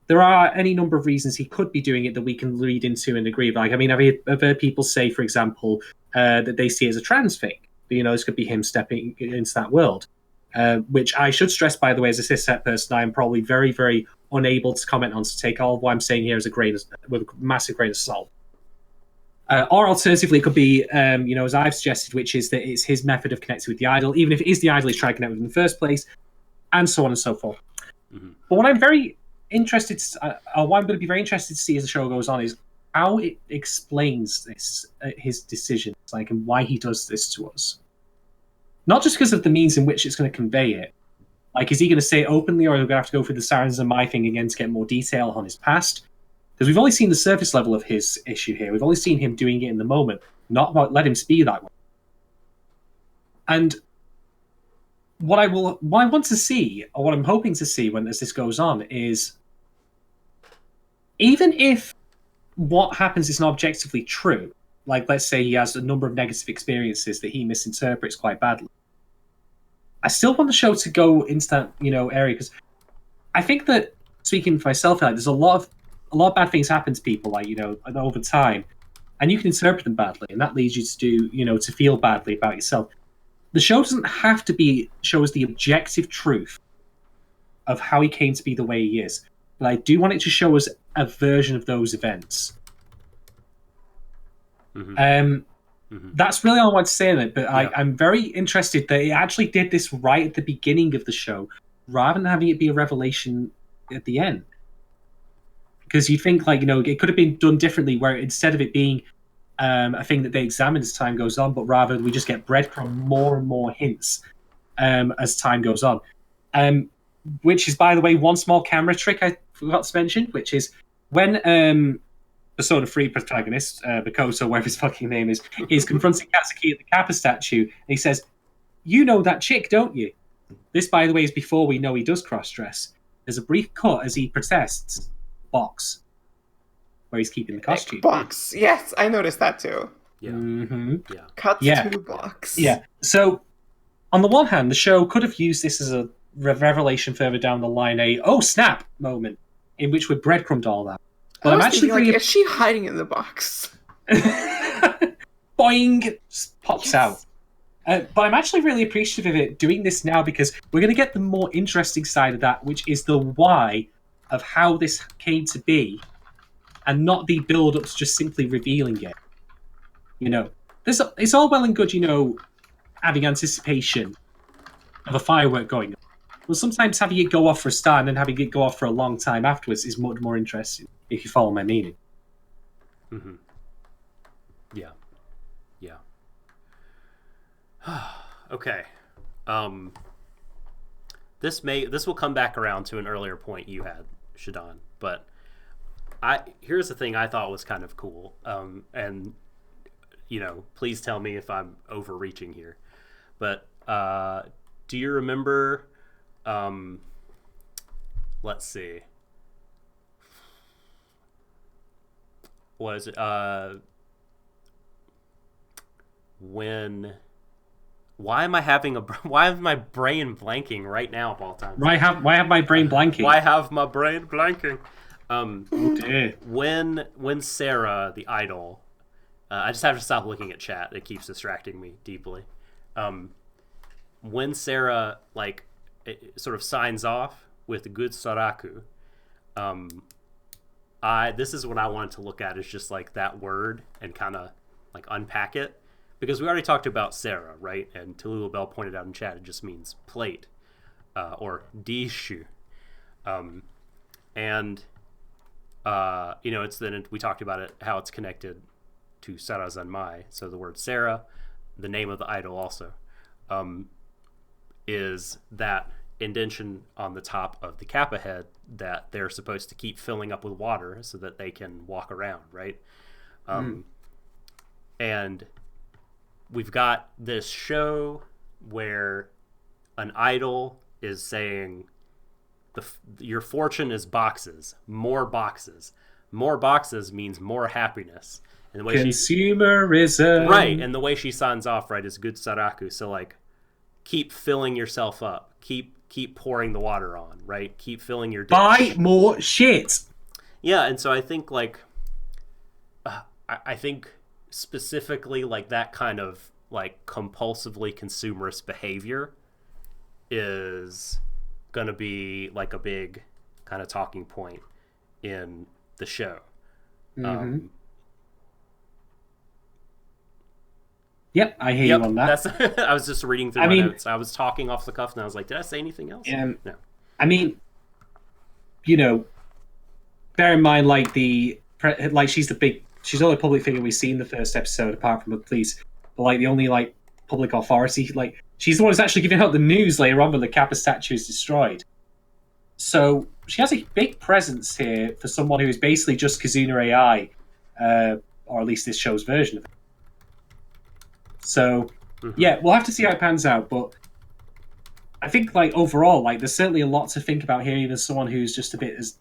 there are any number of reasons he could be doing it that we can read into and agree with. Like, I mean, I've heard people say, for example, that they see it as a trans thing. This could be him stepping into that world. Which I should stress, by the way, as a cis-het person, I am probably very, very unable to comment on, so take all of what I'm saying here as with a massive grain of salt. Or alternatively, it could be, as I've suggested, which is that it's his method of connecting with the idol, even if it is the idol he's trying to connect with in the first place, and so on and so forth. Mm-hmm. But what I'm very interested, what I'm going to be very interested to see as the show goes on, is how it explains this, his decisions, like, and why he does this to us. Not just because of the means in which it's going to convey it. Like, is he going to say it openly, or are we going to have to go through the Sarazanmai thing again to get more detail on his past? Because we've only seen the surface level of his issue here. We've only seen him doing it in the moment, not what led him to be that way. And what I want to see, or what I'm hoping to see as this goes on, is even if what happens is not objectively true, like, let's say he has a number of negative experiences that he misinterprets quite badly, I still want the show to go into that, area, because I think that, speaking for myself, there's a lot of bad things happen to people, like, over time, and you can interpret them badly, and that leads you to do, to feel badly about yourself. The show doesn't have to show us the objective truth of how he came to be the way he is, but I do want it to show us a version of those events. Mm-hmm. That's really all I want to say on it, but yeah. I'm very interested that it actually did this right at the beginning of the show, rather than having it be a revelation at the end. Because you think, like, it could have been done differently, where instead of it being a thing that they examine as time goes on, but rather we just get breadcrumb more and more hints as time goes on. Which is, by the way, one small camera trick I forgot to mention, which is when Persona 3 protagonist, Bakoto, whatever his fucking name is confronting Kazuki at the Kappa statue, and he says, "You know that chick, don't you?" This, by the way, is before we know he does cross-dress. There's a brief cut as he protests box, where he's keeping the costume. Box, yes, I noticed that too. Yeah. Mm-hmm. Yeah. Cut to box. Yeah. So, on the one hand, the show could have used this as a revelation further down the line, oh snap moment, in which we're breadcrumbed all that. But I'm actually thinking, is she hiding in the box? Boing! Just pops out. But I'm actually really appreciative of it doing this now because we're going to get the more interesting side of that, which is the why of how this came to be, and not the build-up to just simply revealing it. It's all well and good, having anticipation of a firework going on. Well, sometimes having it go off for a start and then having it go off for a long time afterwards is much more interesting, if you follow my meaning. Mm-hmm. Yeah. Okay. This will come back around to an earlier point you had, Shadon, but here's the thing I thought was kind of cool. And please tell me if I'm overreaching here. But do you remember let's see. Was it why am my brain blanking right now of all time? Why have my brain blanking? Why have my brain blanking? Oh dear. When Sarah, the idol, I just have to stop looking at chat. It keeps distracting me deeply. When Sarah sort of signs off with good Saraku, this is what I wanted to look at, is just like that word and kind of like unpack it, because we already talked about Sarah, right? And Tallulah Bell pointed out in chat it just means plate, or Deshou, and it's then we talked about it, how it's connected to Sarazanmai. So the word Sarah, the name of the idol, also is that indention on the top of the kappa head that they're supposed to keep filling up with water so that they can walk around, right? And we've got this show where an idol is saying your fortune is boxes. More boxes means more happiness. And the way Consumerism, right? And the way she signs off, right, is good Saraku. So like, keep filling yourself up. Keep pouring the water on, right? Keep filling your dish. Buy more shit. Yeah, and so I think I think specifically like that kind of like compulsively consumerist behavior is gonna be like a big kind of talking point in the show. Mm-hmm. Yep, I hear you on that. I was just reading through my notes. I was talking off the cuff, and I was like, did I say anything else? No. I mean, bear in mind, she's the only public figure we see in the first episode, apart from the police. But the only public authority, she's the one who's actually giving out the news later on when the Kappa statue is destroyed. So she has a big presence here for someone who is basically just Kazuna AI, or at least this show's version of it. So, yeah, we'll have to see how it pans out, but I think, overall, there's certainly a lot to think about here, even as someone who's just a bit as,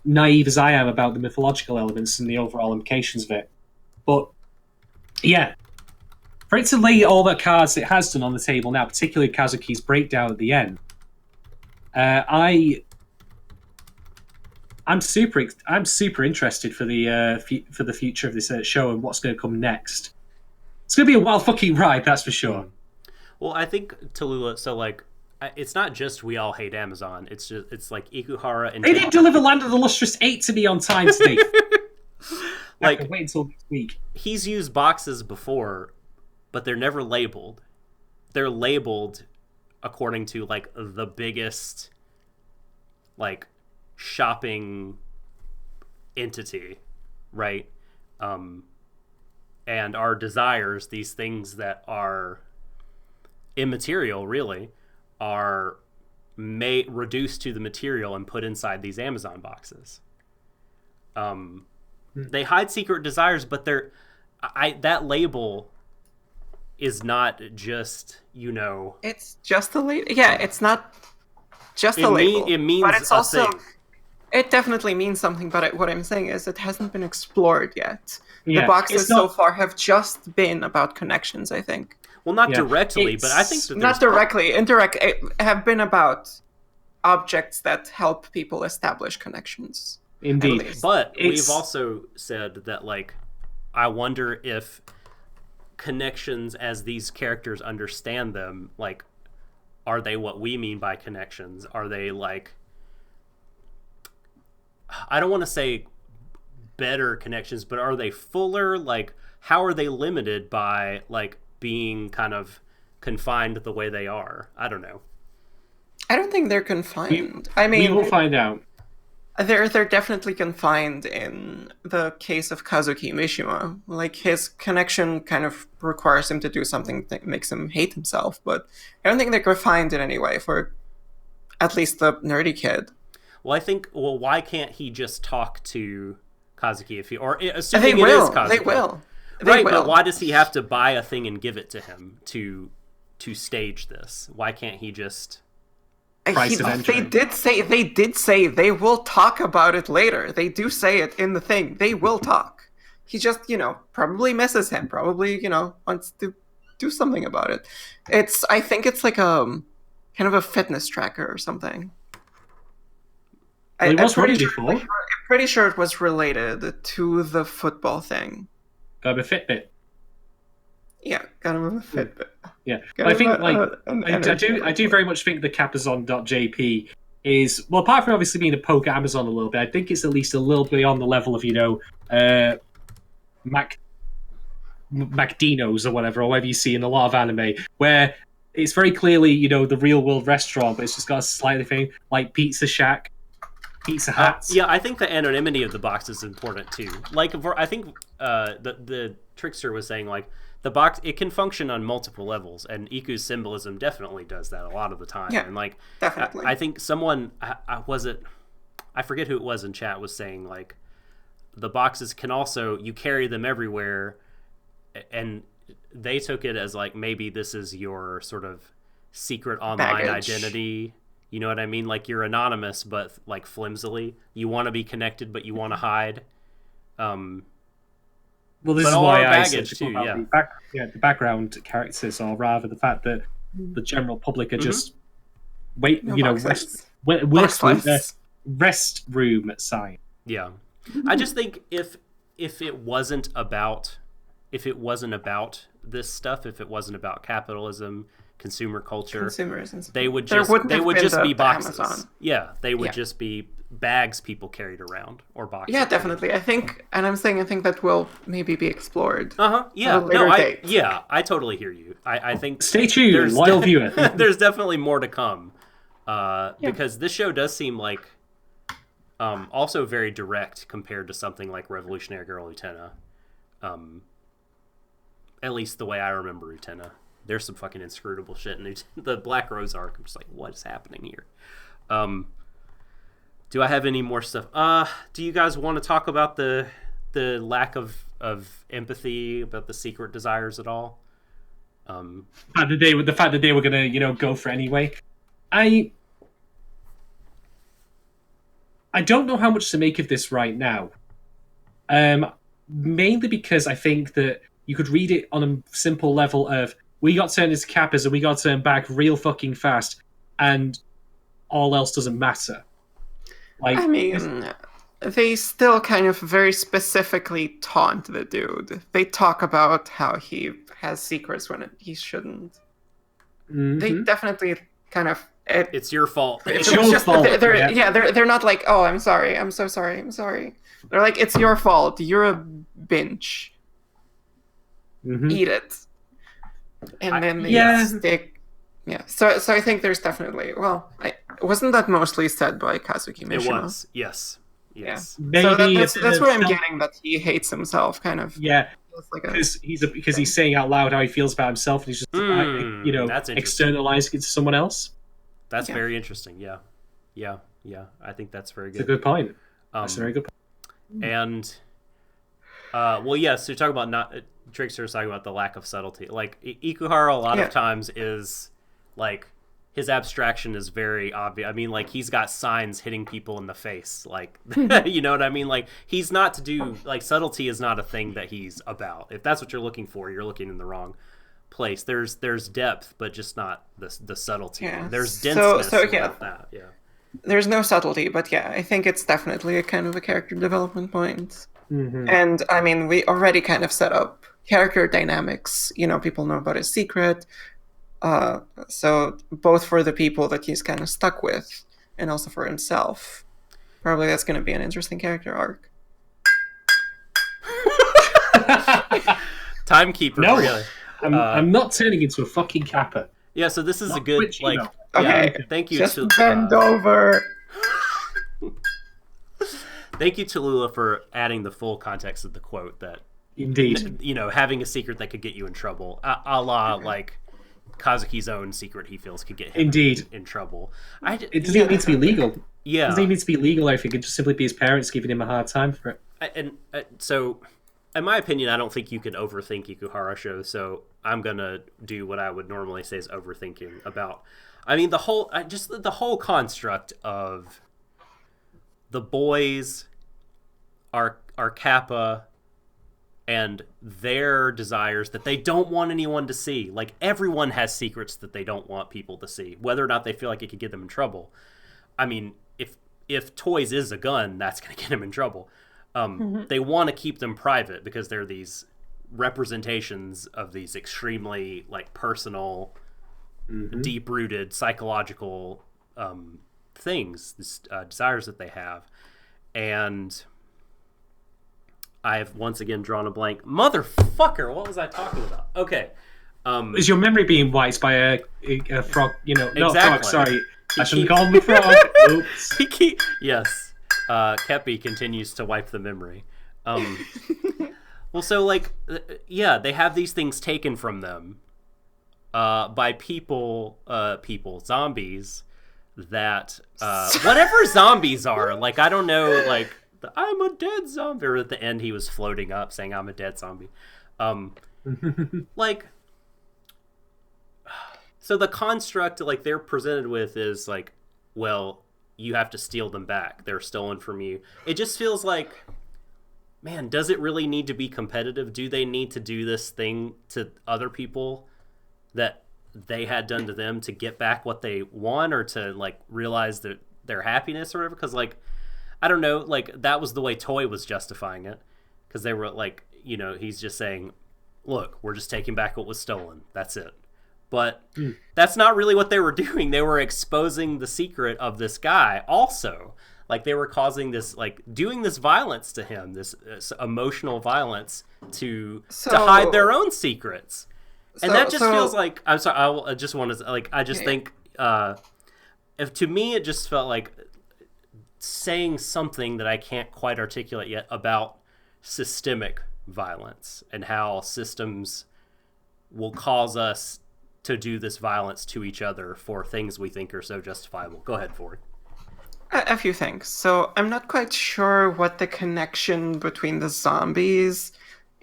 naive as I am about the mythological elements and the overall implications of it. But, yeah, for it to lay all the cards it has done on the table now, particularly Kazuki's breakdown at the end, I'm super interested for the future of this show and what's going to come next. It's going to be a wild fucking ride, that's for sure. Well, I think Tallulah, so it's not just We All Hate Amazon. It's Ikuhara and they didn't deliver Land of the Lustrous 8 to me on time, Steve. Wait until next week. He's used boxes before, but they're never labeled. They're labeled according to the biggest shopping entity, right? And our desires, these things that are immaterial, really, are reduced to the material and put inside these Amazon boxes. They hide secret desires, but that label is not just, It's just the label. Yeah, it's not just the label. It means but it's also thing. It definitely means something, but what I'm saying is it hasn't been explored yet. Yeah, the boxes so far have just been about connections, I think. Well, not directly, but I think that not directly. Indirect have been about objects that help people establish connections. Indeed. But we've also said that, like, I wonder if connections as these characters understand them, like, are they what we mean by connections? Are they, like, I don't want to say better connections, but are they fuller? Like, how are they limited by, like, being kind of confined the way they are? I don't know. I don't think they're confined. We will find out. They're definitely confined in the case of Kazuki Mishima. Like, his connection kind of requires him to do something that makes him hate himself, but I don't think they're confined in any way for at least the nerdy kid. Well, I think, why can't he just talk to Kazuki if he, or assuming it is Kazuki? They will. But why does he have to buy a thing and give it to him to stage this? Why can't he just... They did say they will talk about it later. They do say it in the thing. They will talk. He just, probably misses him. Probably, wants to do something about it. I think it's like a kind of a fitness tracker or something. Well, it was ready before. I'm pretty sure it was related to the football thing. Got a Fitbit. Yeah, kind of a Fitbit. Yeah, but I think I do very much think the Capazon.jp is, well, apart from obviously being a poke at Amazon a little bit, I think it's at least a little bit on the level of McDino's or whatever you see in a lot of anime, where it's very clearly the real world restaurant, but it's just got a slightly thing like Pizza Shack, Pizza Hats. Yeah, I think the anonymity of the box is important too. Like, I think the Trickster was saying, like, the box, it can function on multiple levels, and Iku's Symbolism definitely does that a lot of the time. Yeah, and, like, definitely. I think someone, I forget who it was in chat, was saying, like, the boxes can also, you carry them everywhere, and they took it as, like, maybe this is your sort of secret online identity. You know what I mean? Like, you're anonymous, but, like, flimsily. You want to be connected, but you want to hide. Well, this is why I said too, the background characters, or rather the fact that the general public are just rest room sign. Yeah, I just think if it wasn't about this stuff, if it wasn't about capitalism, consumer culture, consumerism, they would just be boxes. Amazon. Yeah, they would just be bags people carried around, or boxes. Yeah, definitely. I think that will maybe be explored. Yeah. I totally hear you. I think stay tuned, loyal viewer. There's definitely more to come, because this show does seem like also very direct compared to something like Revolutionary Girl Utena. At least the way I remember Utena. There's some fucking inscrutable shit in the Black Rose arc. I'm just like, what is happening here? Do I have any more stuff? Do you guys want to talk about the lack of empathy, about the secret desires at all? The fact that they were gonna go for anyway. I don't know how much to make of this right now. Mainly because I think that you could read it on a simple level of, we got turned into Kappas and we got turned back real fucking fast, and all else doesn't matter. Like, I mean, they still kind of very specifically taunt the dude. They talk about how he has secrets when he shouldn't. Mm-hmm. They definitely kind of... It's your fault. It's your fault. They're not like, oh, I'm sorry. I'm so sorry. I'm sorry. They're like, it's your fault. You're a binge. Mm-hmm. Eat it. And then they stick... Yeah, so I think there's definitely... Well, wasn't that mostly said by Kazuki Mishima? It was, yes. Yeah. Maybe so that's what I'm getting, that he hates himself, kind of. Yeah, because he's saying out loud how he feels about himself, and he's just externalizing it to someone else. That's very interesting. Yeah. I think that's very good. It's a good point. That's a very good point. And, so you're talking about Trickster's talking about the lack of subtlety. Like, Ikuhara a lot of times is, like, his abstraction is very obvious. I mean, like, he's got signs hitting people in the face. Like, you know what I mean? Like, he's not to do... Like, subtlety is not a thing that he's about. If that's what you're looking for, you're looking in the wrong place. There's depth, but just not the subtlety. Yeah. There's denseness. So that. Yeah. there's no subtlety, but yeah, I think it's definitely a kind of a character development point. Mm-hmm. And I mean, we already kind of set up character dynamics. You know, people know about his secret. So both for the people that he's kind of stuck with, and also for himself, probably that's going to be an interesting character arc. Timekeeper, No, really. I'm not turning into a fucking kappa. Yeah, so this is Not a good Twitch, like. you know. Okay, Yeah, thank you. just to, bend over. Thank you, Tallulah, for adding the full context of the quote that, Indeed. you know, having a secret that could get you in trouble, a la like Kazuki's own secret he feels could get him Indeed. in trouble. It doesn't even need to be legal. It Yeah. doesn't even need to be legal. I think it could just simply be his parents giving him a hard time for it. And so, in my opinion, I don't think you can overthink Ikuhara shows, so I'm going to do what I would normally say is overthinking about. I mean, the whole construct of the boys are Kappa and their desires that they don't want anyone to see. Like, everyone has secrets that they don't want people to see, whether or not they feel like it could get them in trouble. I mean, if toys is a gun, that's going to get them in trouble. They want to keep them private because they're these representations of these extremely like personal, deep-rooted psychological things, desires that they have. And I've once again drawn a blank. Motherfucker, what was I talking about? Okay. Is your memory being wiped by a frog? You know, not Exactly. a frog, sorry. I shouldn't call him a frog. Oops. Yes. Kepi continues to wipe the memory. Well, so, like, yeah, they have these things taken from them by people, zombies, that, whatever zombies are, like, I don't know, like, I'm a dead zombie, or at the end he was floating up saying, I'm a dead zombie. Like, so the construct, like, they're presented with is, like, well, you have to steal them back. They're stolen from you. It just feels like, man, does it really need to be competitive? Do they need to do this thing to other people that they had done to them to get back what they want, or to, like, realize their happiness or whatever? Because, like, I don't know, like, that was the way Toy was justifying it. Because they were, like, you know, he's just saying, look, we're just taking back what was stolen. That's it. But that's not really what they were doing. They were exposing the secret of this guy also. Like, they were causing this, like, doing this violence to him, this emotional violence to hide their own secrets. And that just feels like, I'm sorry, I just want to, like, I just think, if to me it just felt like saying something that I can't quite articulate yet about systemic violence and how systems will cause us to do this violence to each other for things we think are so justifiable. Go ahead, Ford. A few things. So I'm not quite sure what the connection between the zombies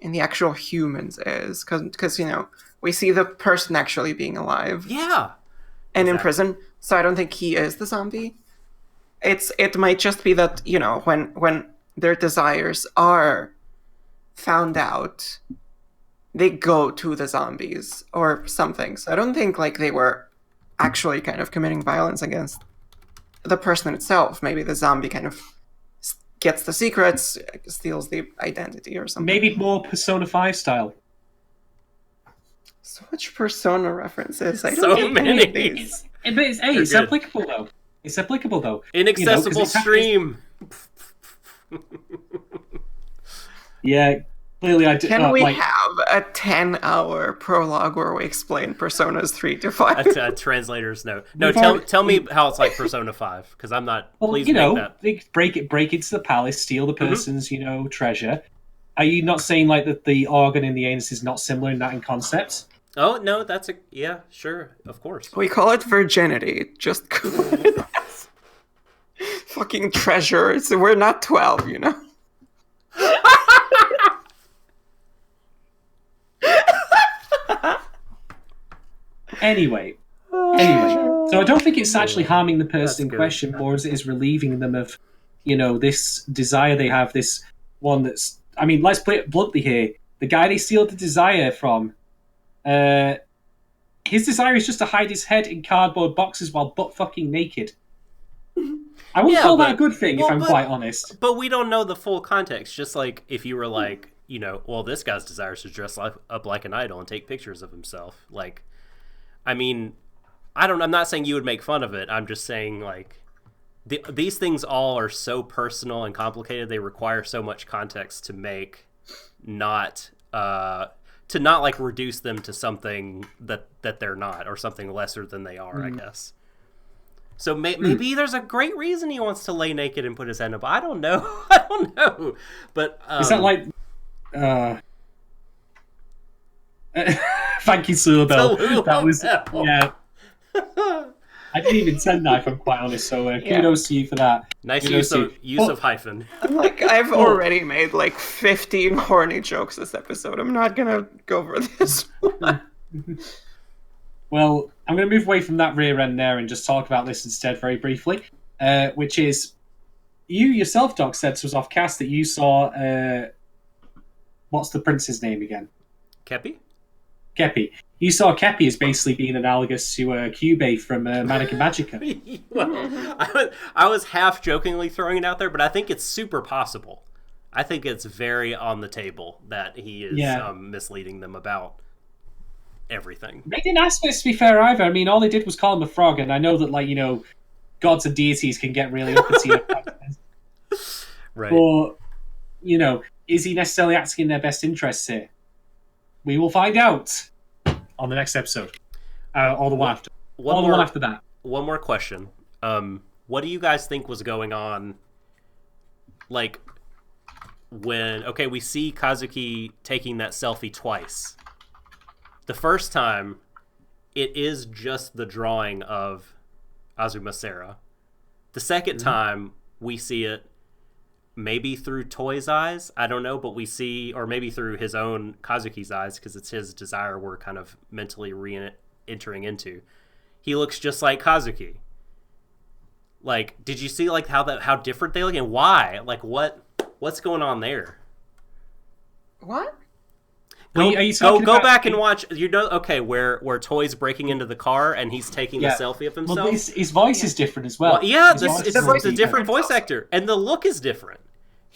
and the actual humans is, because you know, we see the person actually being alive. Yeah. And in prison, so I don't think he is the zombie. It might just be that, you know, when their desires are found out, they go to the zombies or something. So I don't think, like, they were actually kind of committing violence against the person itself. Maybe the zombie kind of gets the secrets, steals the identity or something. Maybe more Persona 5 style. So much Persona references. I don't So get many. any of these. It's applicable though. It's applicable though. Inaccessible, you know, stream. Yeah, clearly I do. Can we have a 10-hour prologue where we explain Personas 3 to 5? A translator's note. No, tell me how it's like Persona 5, because I'm not. Well, please you know, make that. they break into the palace, steal the person's, you know, treasure. Are you not saying like that the organ in the anus is not similar in that in concept? Oh no, that's yeah, sure, of course. We call it virginity. Just fucking treasure. So we're not 12, you know. Anyway, so I don't think it's actually harming the person in question more as it is relieving them of, you know, this desire they have, this one that's, I mean, let's put it bluntly here. The guy they steal the desire from, his desire is just to hide his head in cardboard boxes while butt fucking naked. I wouldn't call that a good thing, if I'm quite honest. But we don't know the full context. Just like if you were like, well, this guy's desires to dress up like an idol and take pictures of himself. Like, I mean, I'm not saying you would make fun of it. I'm just saying, like, these things all are so personal and complicated. They require so much context to make not like reduce them to something that they're not, or something lesser than they are, I guess. So maybe there's a great reason he wants to lay naked and put his head up. I don't know. I don't know. But is that like? Thank you, Sulabel. That was yeah. I didn't even send that, if I'm quite honest. So kudos to you for that. Nice use of hyphen. Like, I've already made like 15 horny jokes this episode. I'm not gonna go over this one. Well, I'm going to move away from that rear end there and just talk about this instead very briefly, which is, you yourself, Doc, said to us off cast that you saw, what's the prince's name again? Kepi? Kepi. You saw Kepi as basically being analogous to Kyubey from Madoka Magica. Well, I was half jokingly throwing it out there, but I think it's super possible. I think it's very on the table that he is misleading them about everything. They didn't ask for this, to be fair, either. I mean, all they did was call him a frog, and I know that, like, gods and deities can get really uppity. Right. But, is he necessarily acting in their best interests here? We will find out on the next episode. Or the one after. One after that. One more question. What do you guys think was going on, like, when... Okay, we see Kazuki taking that selfie twice. The first time, it is just the drawing of Azuma Sera. The second time, we see it maybe through Toy's eyes. I don't know, but we see, or maybe through his own Kazuki's eyes, because it's his desire we're kind of mentally re-entering into. He looks just like Kazuki. Like, did you see like how different they look and why? Like, what's going on there? What? Go back and watch. Where Toy's breaking into the car and he's taking a selfie of himself. Well, his voice is different as well. It's a different voice actor, and the look is different.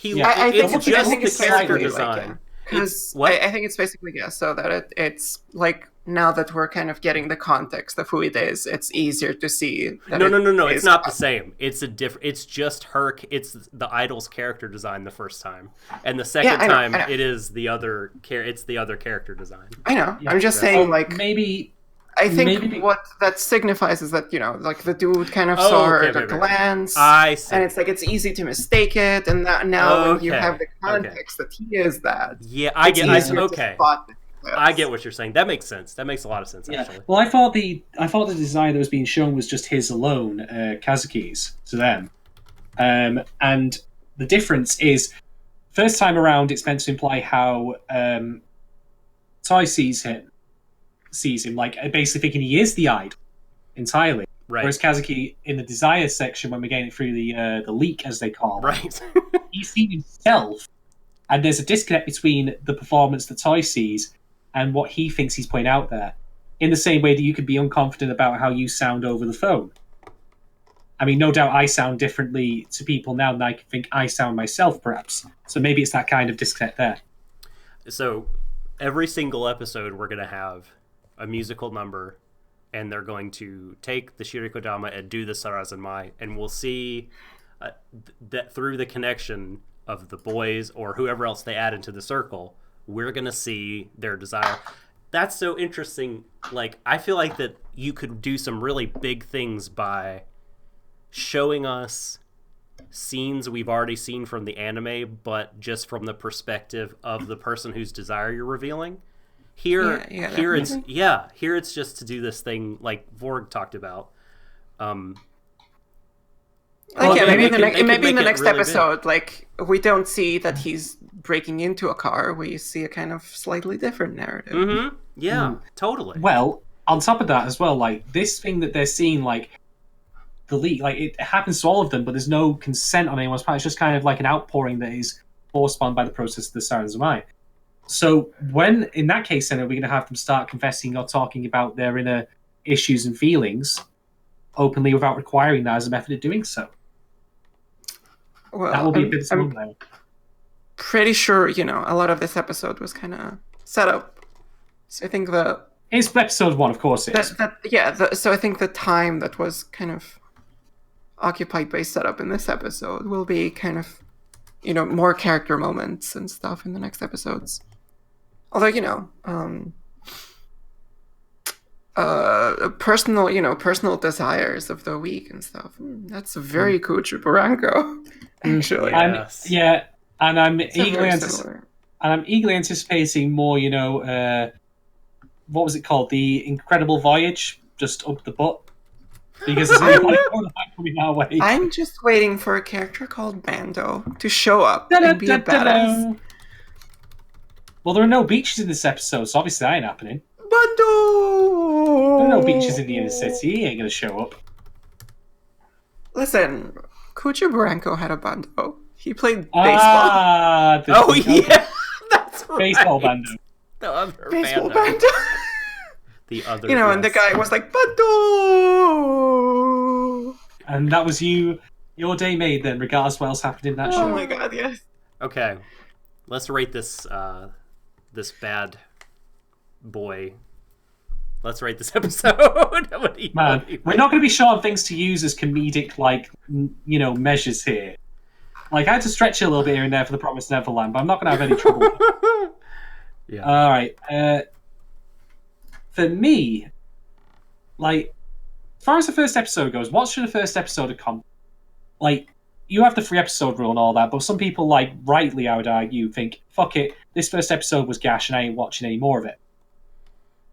I think it's just the character design. I think it's basically so that it's like, now that we're kind of getting the context of who it is, it's easier to see. No. It's not the same. It's It's just her. It's the idol's character design the first time, and the second time it is the other. It's the other character design. I know. Yeah, I'm just saying, like, maybe. I think what that signifies is that, like, the dude kind of saw her at a glance. I see. And it's like, it's easy to mistake it, and now when you have the context that he is that. Yeah, I get. I get what you're saying. That makes sense. That makes a lot of sense, actually. Well, I thought the design that was being shown was just his alone, Kazuki's, to them. And the difference is, first time around, it's meant to imply how Tai sees him, like, basically thinking he is the idol entirely. Right. Whereas Kazuki, in the desire section, when we're getting it through the leak, as they call it, right, he's seen himself, and there's a disconnect between the performance that Toy sees and what he thinks he's putting out there. In the same way that you could be unconfident about how you sound over the phone. I mean, no doubt I sound differently to people now than I think I sound myself, perhaps. So maybe it's that kind of disconnect there. So every single episode, we're going to have a musical number, and they're going to take the Shirikodama and do the Sarazanmai, and we'll see that through the connection of the boys or whoever else they add into the circle, we're going to see their desire. That's so interesting. Like, I feel like that you could do some really big things by showing us scenes we've already seen from the anime, but just from the perspective of the person whose desire you're revealing. Here it's just to do this thing like Vorg talked about. Maybe in the next episode, like, we don't see that he's breaking into a car. We see a kind of slightly different narrative. Mm-hmm. Yeah, totally. Well, on top of that as well, like, this thing that they're seeing, like, the leak, like, it happens to all of them, but there's no consent on anyone's part. It's just kind of like an outpouring that is forced upon by the process of the Sarazanmai. So when, in that case, then, are we going to have them start confessing or talking about their inner issues and feelings openly without requiring that as a method of doing so? Well, That will be a bit small now. Pretty sure, a lot of this episode was kind of set up. So I think It's episode 1, of course it is. So I think the time that was kind of occupied by setup in this episode will be kind of, more character moments and stuff in the next episodes. Although, personal desires of the week and stuff. That's very Kuchiburanko, actually. Yes. And I'm eagerly anticipating more, what was it called? The Incredible Voyage, just up the butt. Because there's only coming our way. I'm just waiting for a character called Bando to show up and be a badass. Well, there are no beaches in this episode, so obviously that ain't happening. Bando! There are no beaches in the inner city. He ain't gonna show up. Listen, Kuchiburanko had a Bando. He played baseball. That's right. Baseball Bando. The other baseball Bando. The other, and the guy was like, Bando! And that was your day made then, regardless of what else happened in that show. Oh my god, yes. Okay, let's rate this this bad boy. Let's rate this episode. Man, we're not going to be short on things to use as comedic, measures here. I had to stretch it a little bit here and there for the Promised Neverland, but I'm not going to have any trouble. Yeah. All right. For me, as far as the first episode goes, what should the first episode accomplish? You have the 3-episode rule and all that, but some people, rightly, I would argue, think, fuck it, this first episode was gash and I ain't watching any more of it.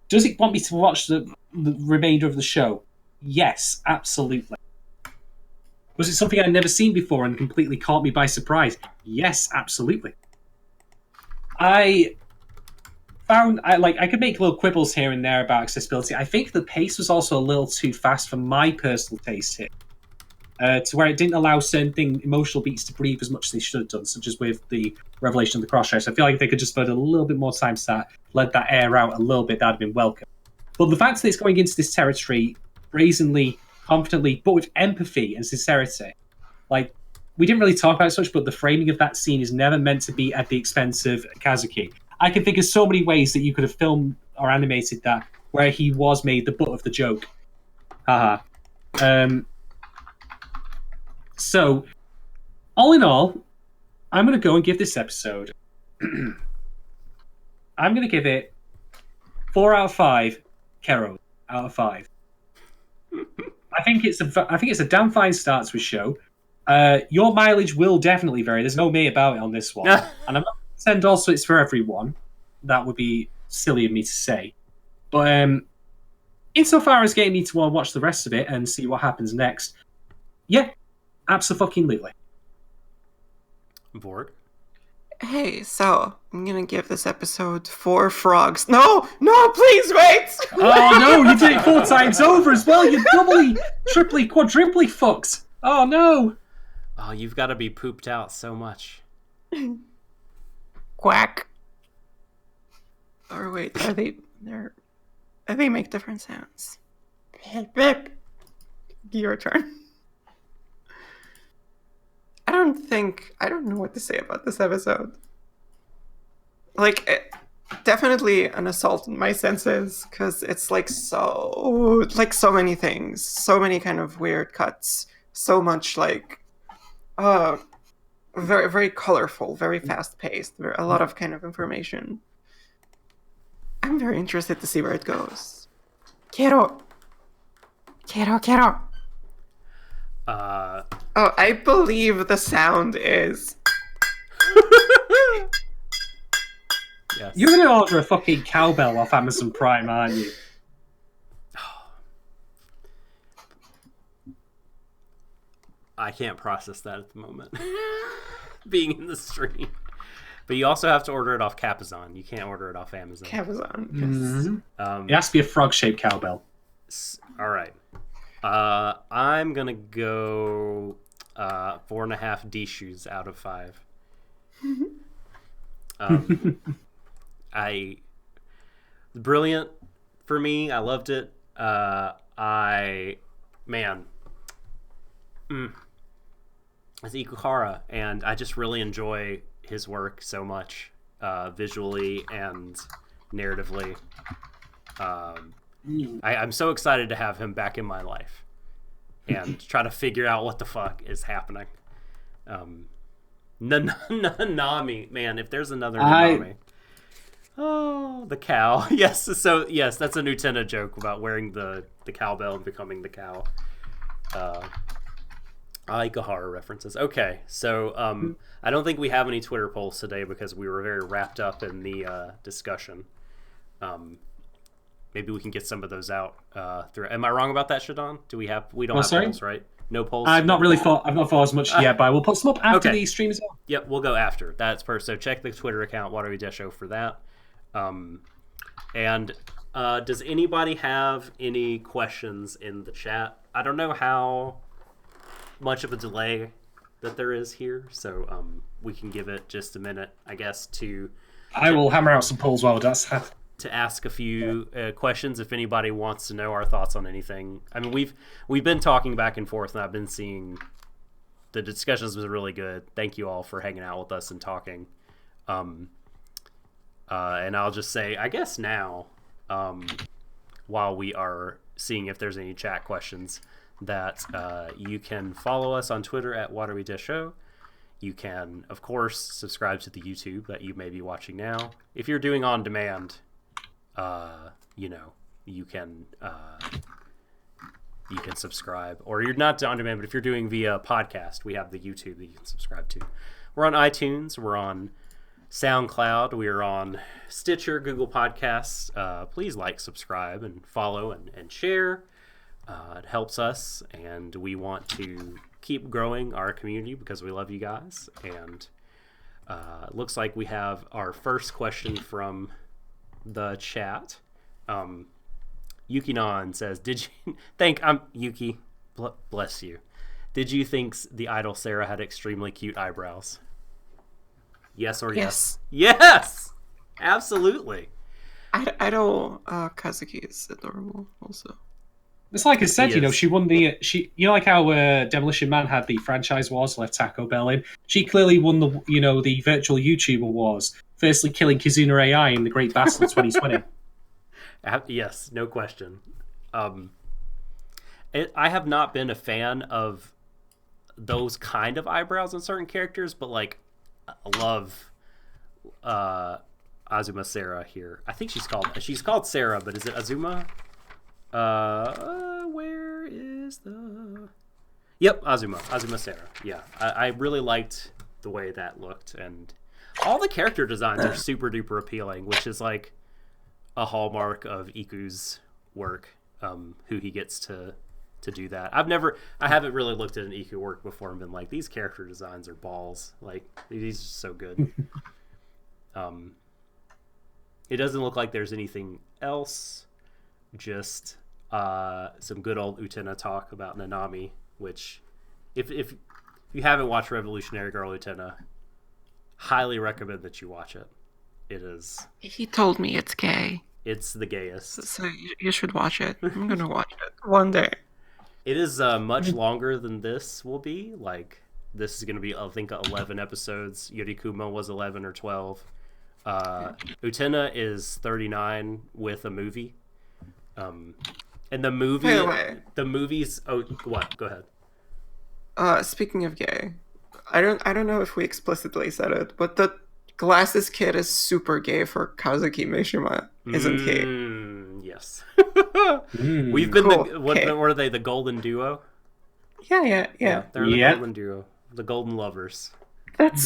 Does it want me to watch the remainder of the show? Yes, absolutely. Was it something I'd never seen before and completely caught me by surprise? Yes, absolutely. I found I could make little quibbles here and there about accessibility. I think the pace was also a little too fast for my personal taste here, to where it didn't allow certain emotional beats to breathe as much as they should have done, such as with the revelation of the cross-dress. I feel like if they could just put a little bit more time to that, let that air out a little bit, that'd have been welcome. But the fact that it's going into this territory brazenly, confidently, but with empathy and sincerity, we didn't really talk about it such, but the framing of that scene is never meant to be at the expense of Kazuki. I can think of so many ways that you could have filmed or animated that where he was made the butt of the joke. Haha. So, all in all, I'm going to go and give this episode... I'm going to give it 4 out of 5 Kero out of 5. I think it's a damn fine start to a show. Your mileage will definitely vary. There's no me about it on this one. And I'm not saying also it's for everyone. That would be silly of me to say. But insofar as getting me to watch the rest of it and see what happens next, yeah, abso-fucking-lutely. Vorg? Hey, so I'm gonna give this episode 4 frogs. No, please wait! Oh no, you did it 4 times over as well. You doubly, triply, quadruply fucked. Oh no. Oh, you've got to be pooped out so much. Quack. Or wait, they make different sounds. Your turn. I don't know what to say about this episode. Definitely an assault on my senses, because it's so many things, so many kind of weird cuts, so much very, very colorful, very fast paced, a lot of kind of information. I'm very interested to see where it goes. Quiero. Oh, I believe the sound is... Yes. You're going to order a fucking cowbell off Amazon Prime, aren't you? I can't process that at the moment. Being in the stream. But you also have to order it off Capazon. You can't order it off Amazon. Capazon, yes. Mm-hmm. It has to be a frog-shaped cowbell. All right. I'm going to go 4.5 Deshous out of 5. Brilliant for me. I loved it. as Ikuhara, and I just really enjoy his work so much, visually and narratively. I'm so excited to have him back in my life and try to figure out what the fuck is happening. Nanami, man, if there's another Nanami. Oh, the cow. Yes, so yes, that's a Nutella joke about wearing the cowbell and becoming the cow. I like Ikuhara references. Okay, so I don't think we have any Twitter polls today because we were very wrapped up in the discussion. Maybe we can get some of those out. Am I wrong about that, Shadon? We don't have polls, right? No polls. I've not thought as much yet, but we'll put some up after the stream as well. Yep, we'll go after. That's first. So check the Twitter account, Warui Deshou, for that. And does anybody have any questions in the chat? I don't know how much of a delay that there is here, so we can give it just a minute, I guess, I will hammer out some polls while that's happening. To ask a few questions if anybody wants to know our thoughts on anything. I mean, we've been talking back and forth, and I've been seeing the discussions was really good. Thank you all for hanging out with us and talking. And I'll just say, I guess now, while we are seeing if there's any chat questions, that you can follow us on Twitter at Warui Deshou. You can, of course, subscribe to the YouTube that you may be watching now. If you're doing on demand, you can subscribe, or you're not on demand, but if you're doing via podcast, we have the YouTube that you can subscribe to. We're on iTunes, we're on SoundCloud, we're on Stitcher, Google Podcasts. Please like, subscribe, and follow and share. It helps us, and we want to keep growing our community because we love you guys. And it looks like we have our first question from the chat. Yukinon says, "Did you think Yuki? Bless you. Did you think the idol Sarah had extremely cute eyebrows? Yes or yes? Yes, absolutely. Idol Kazuki is adorable, also. It's like I said, she won like how Demolition Man had the franchise wars, left Taco Bell in. She clearly won the virtual YouTuber wars. Firstly, killing Kizuna AI in the Great Battle 2020. Yes, no question. I have not been a fan of those kind of eyebrows in certain characters, but like, I love Azuma Sarah here. I think she's called Sarah, but is it Azuma? Where is the... Yep, Azuma Sarah. Yeah, I really liked the way that looked, and all the character designs are super duper appealing, which is like a hallmark of Iku's work, who he gets to do that. I haven't really looked at an Iku work before and been like, these character designs are balls. Like, these are so good. It doesn't look like there's anything else. Just some good old Utena talk about Nanami, which if you haven't watched Revolutionary Girl Utena, highly recommend that you watch it. It is... He told me it's gay. It's the gayest. So you should watch it. I'm going to watch it one day. It is much longer than this will be. Like, this is going to be, I think, 11 episodes. Yorikuma was 11 or 12. Utena is 39 with a movie. And the movie... The movie's... Oh, what? Go ahead. Speaking of gay, I don't know if we explicitly said it, but the Glasses Kid is super gay for Kazuki Mishima, isn't he? Yes. We've been cool. What are they? The Golden Duo? Yeah. They're the Golden Duo, the Golden Lovers. Has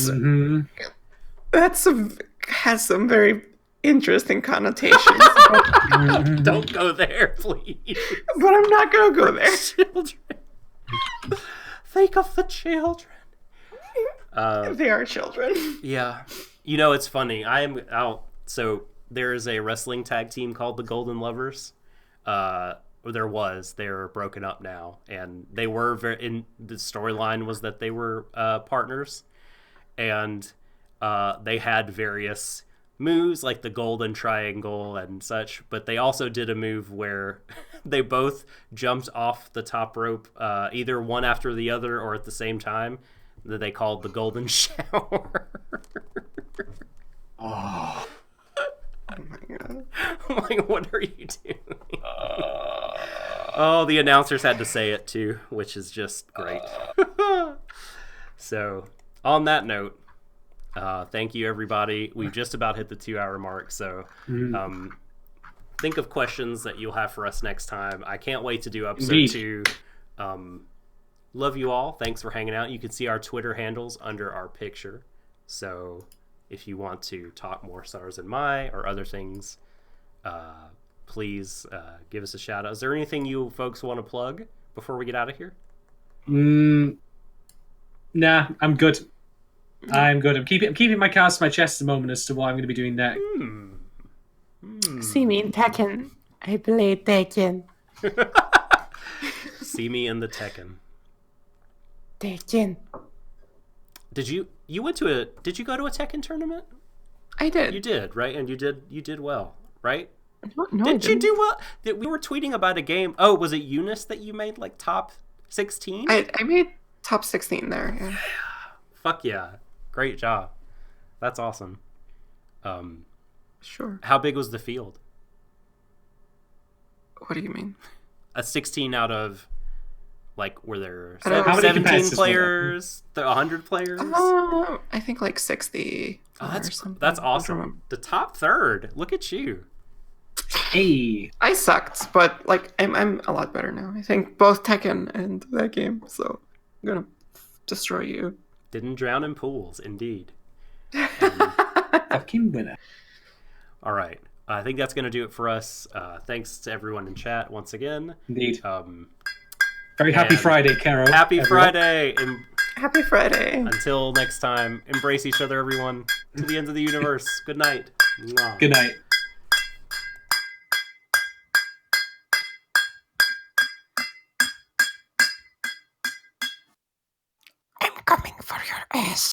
some very interesting connotations. Don't go there, please. But I'm not gonna go there. Children. Think of the children. They are children. Yeah. It's funny. I am out. So there is a wrestling tag team called the Golden Lovers. They're broken up now, and they were in the storyline was that they were partners, and they had various moves like the golden triangle and such, but they also did a move where they both jumped off the top rope, either one after the other or at the same time. that they called the Golden Shower. Oh. Oh my god. Like, what are you doing? Oh, the announcers had to say it too, which is just great. So, on that note, thank you, everybody. We've just about hit the 2-hour mark, so think of questions that you'll have for us next time. I can't wait to do episode 2. Love you all. Thanks for hanging out. You can see our Twitter handles under our picture. So if you want to talk more Sarazanmai or other things, please give us a shout out. Is there anything you folks want to plug before we get out of here? Nah, I'm good. I'm good. I'm keeping my cards to my chest at the moment as to what I'm going to be doing next. See me in Tekken. I play Tekken. See me in the Tekken. Tekken. Did you go to a Tekken tournament? I did. You did, right? And you did well, right? No, Did you do well? We were tweeting about a game. Oh, was it Eunice that you made like top 16? I made top 16 there. Yeah. Fuck yeah. Great job. That's awesome. Sure. How big was the field? What do you mean? A 16 out of, like, were there How many 17 players? 100 players? I think like 60. That's awesome. The top third. Look at you. Hey. I sucked, but like I'm a lot better now. I think both Tekken and that game. So I'm gonna destroy you. Didn't drown in pools, indeed. Fucking winner. All right. I think that's going to do it for us. Thanks to everyone in chat once again. Indeed. Very happy Friday, Caro. Happy Friday. Happy Friday. Until next time, embrace each other, everyone. To the ends of the universe. Good night. Mwah. Good night. I'm coming for your ass.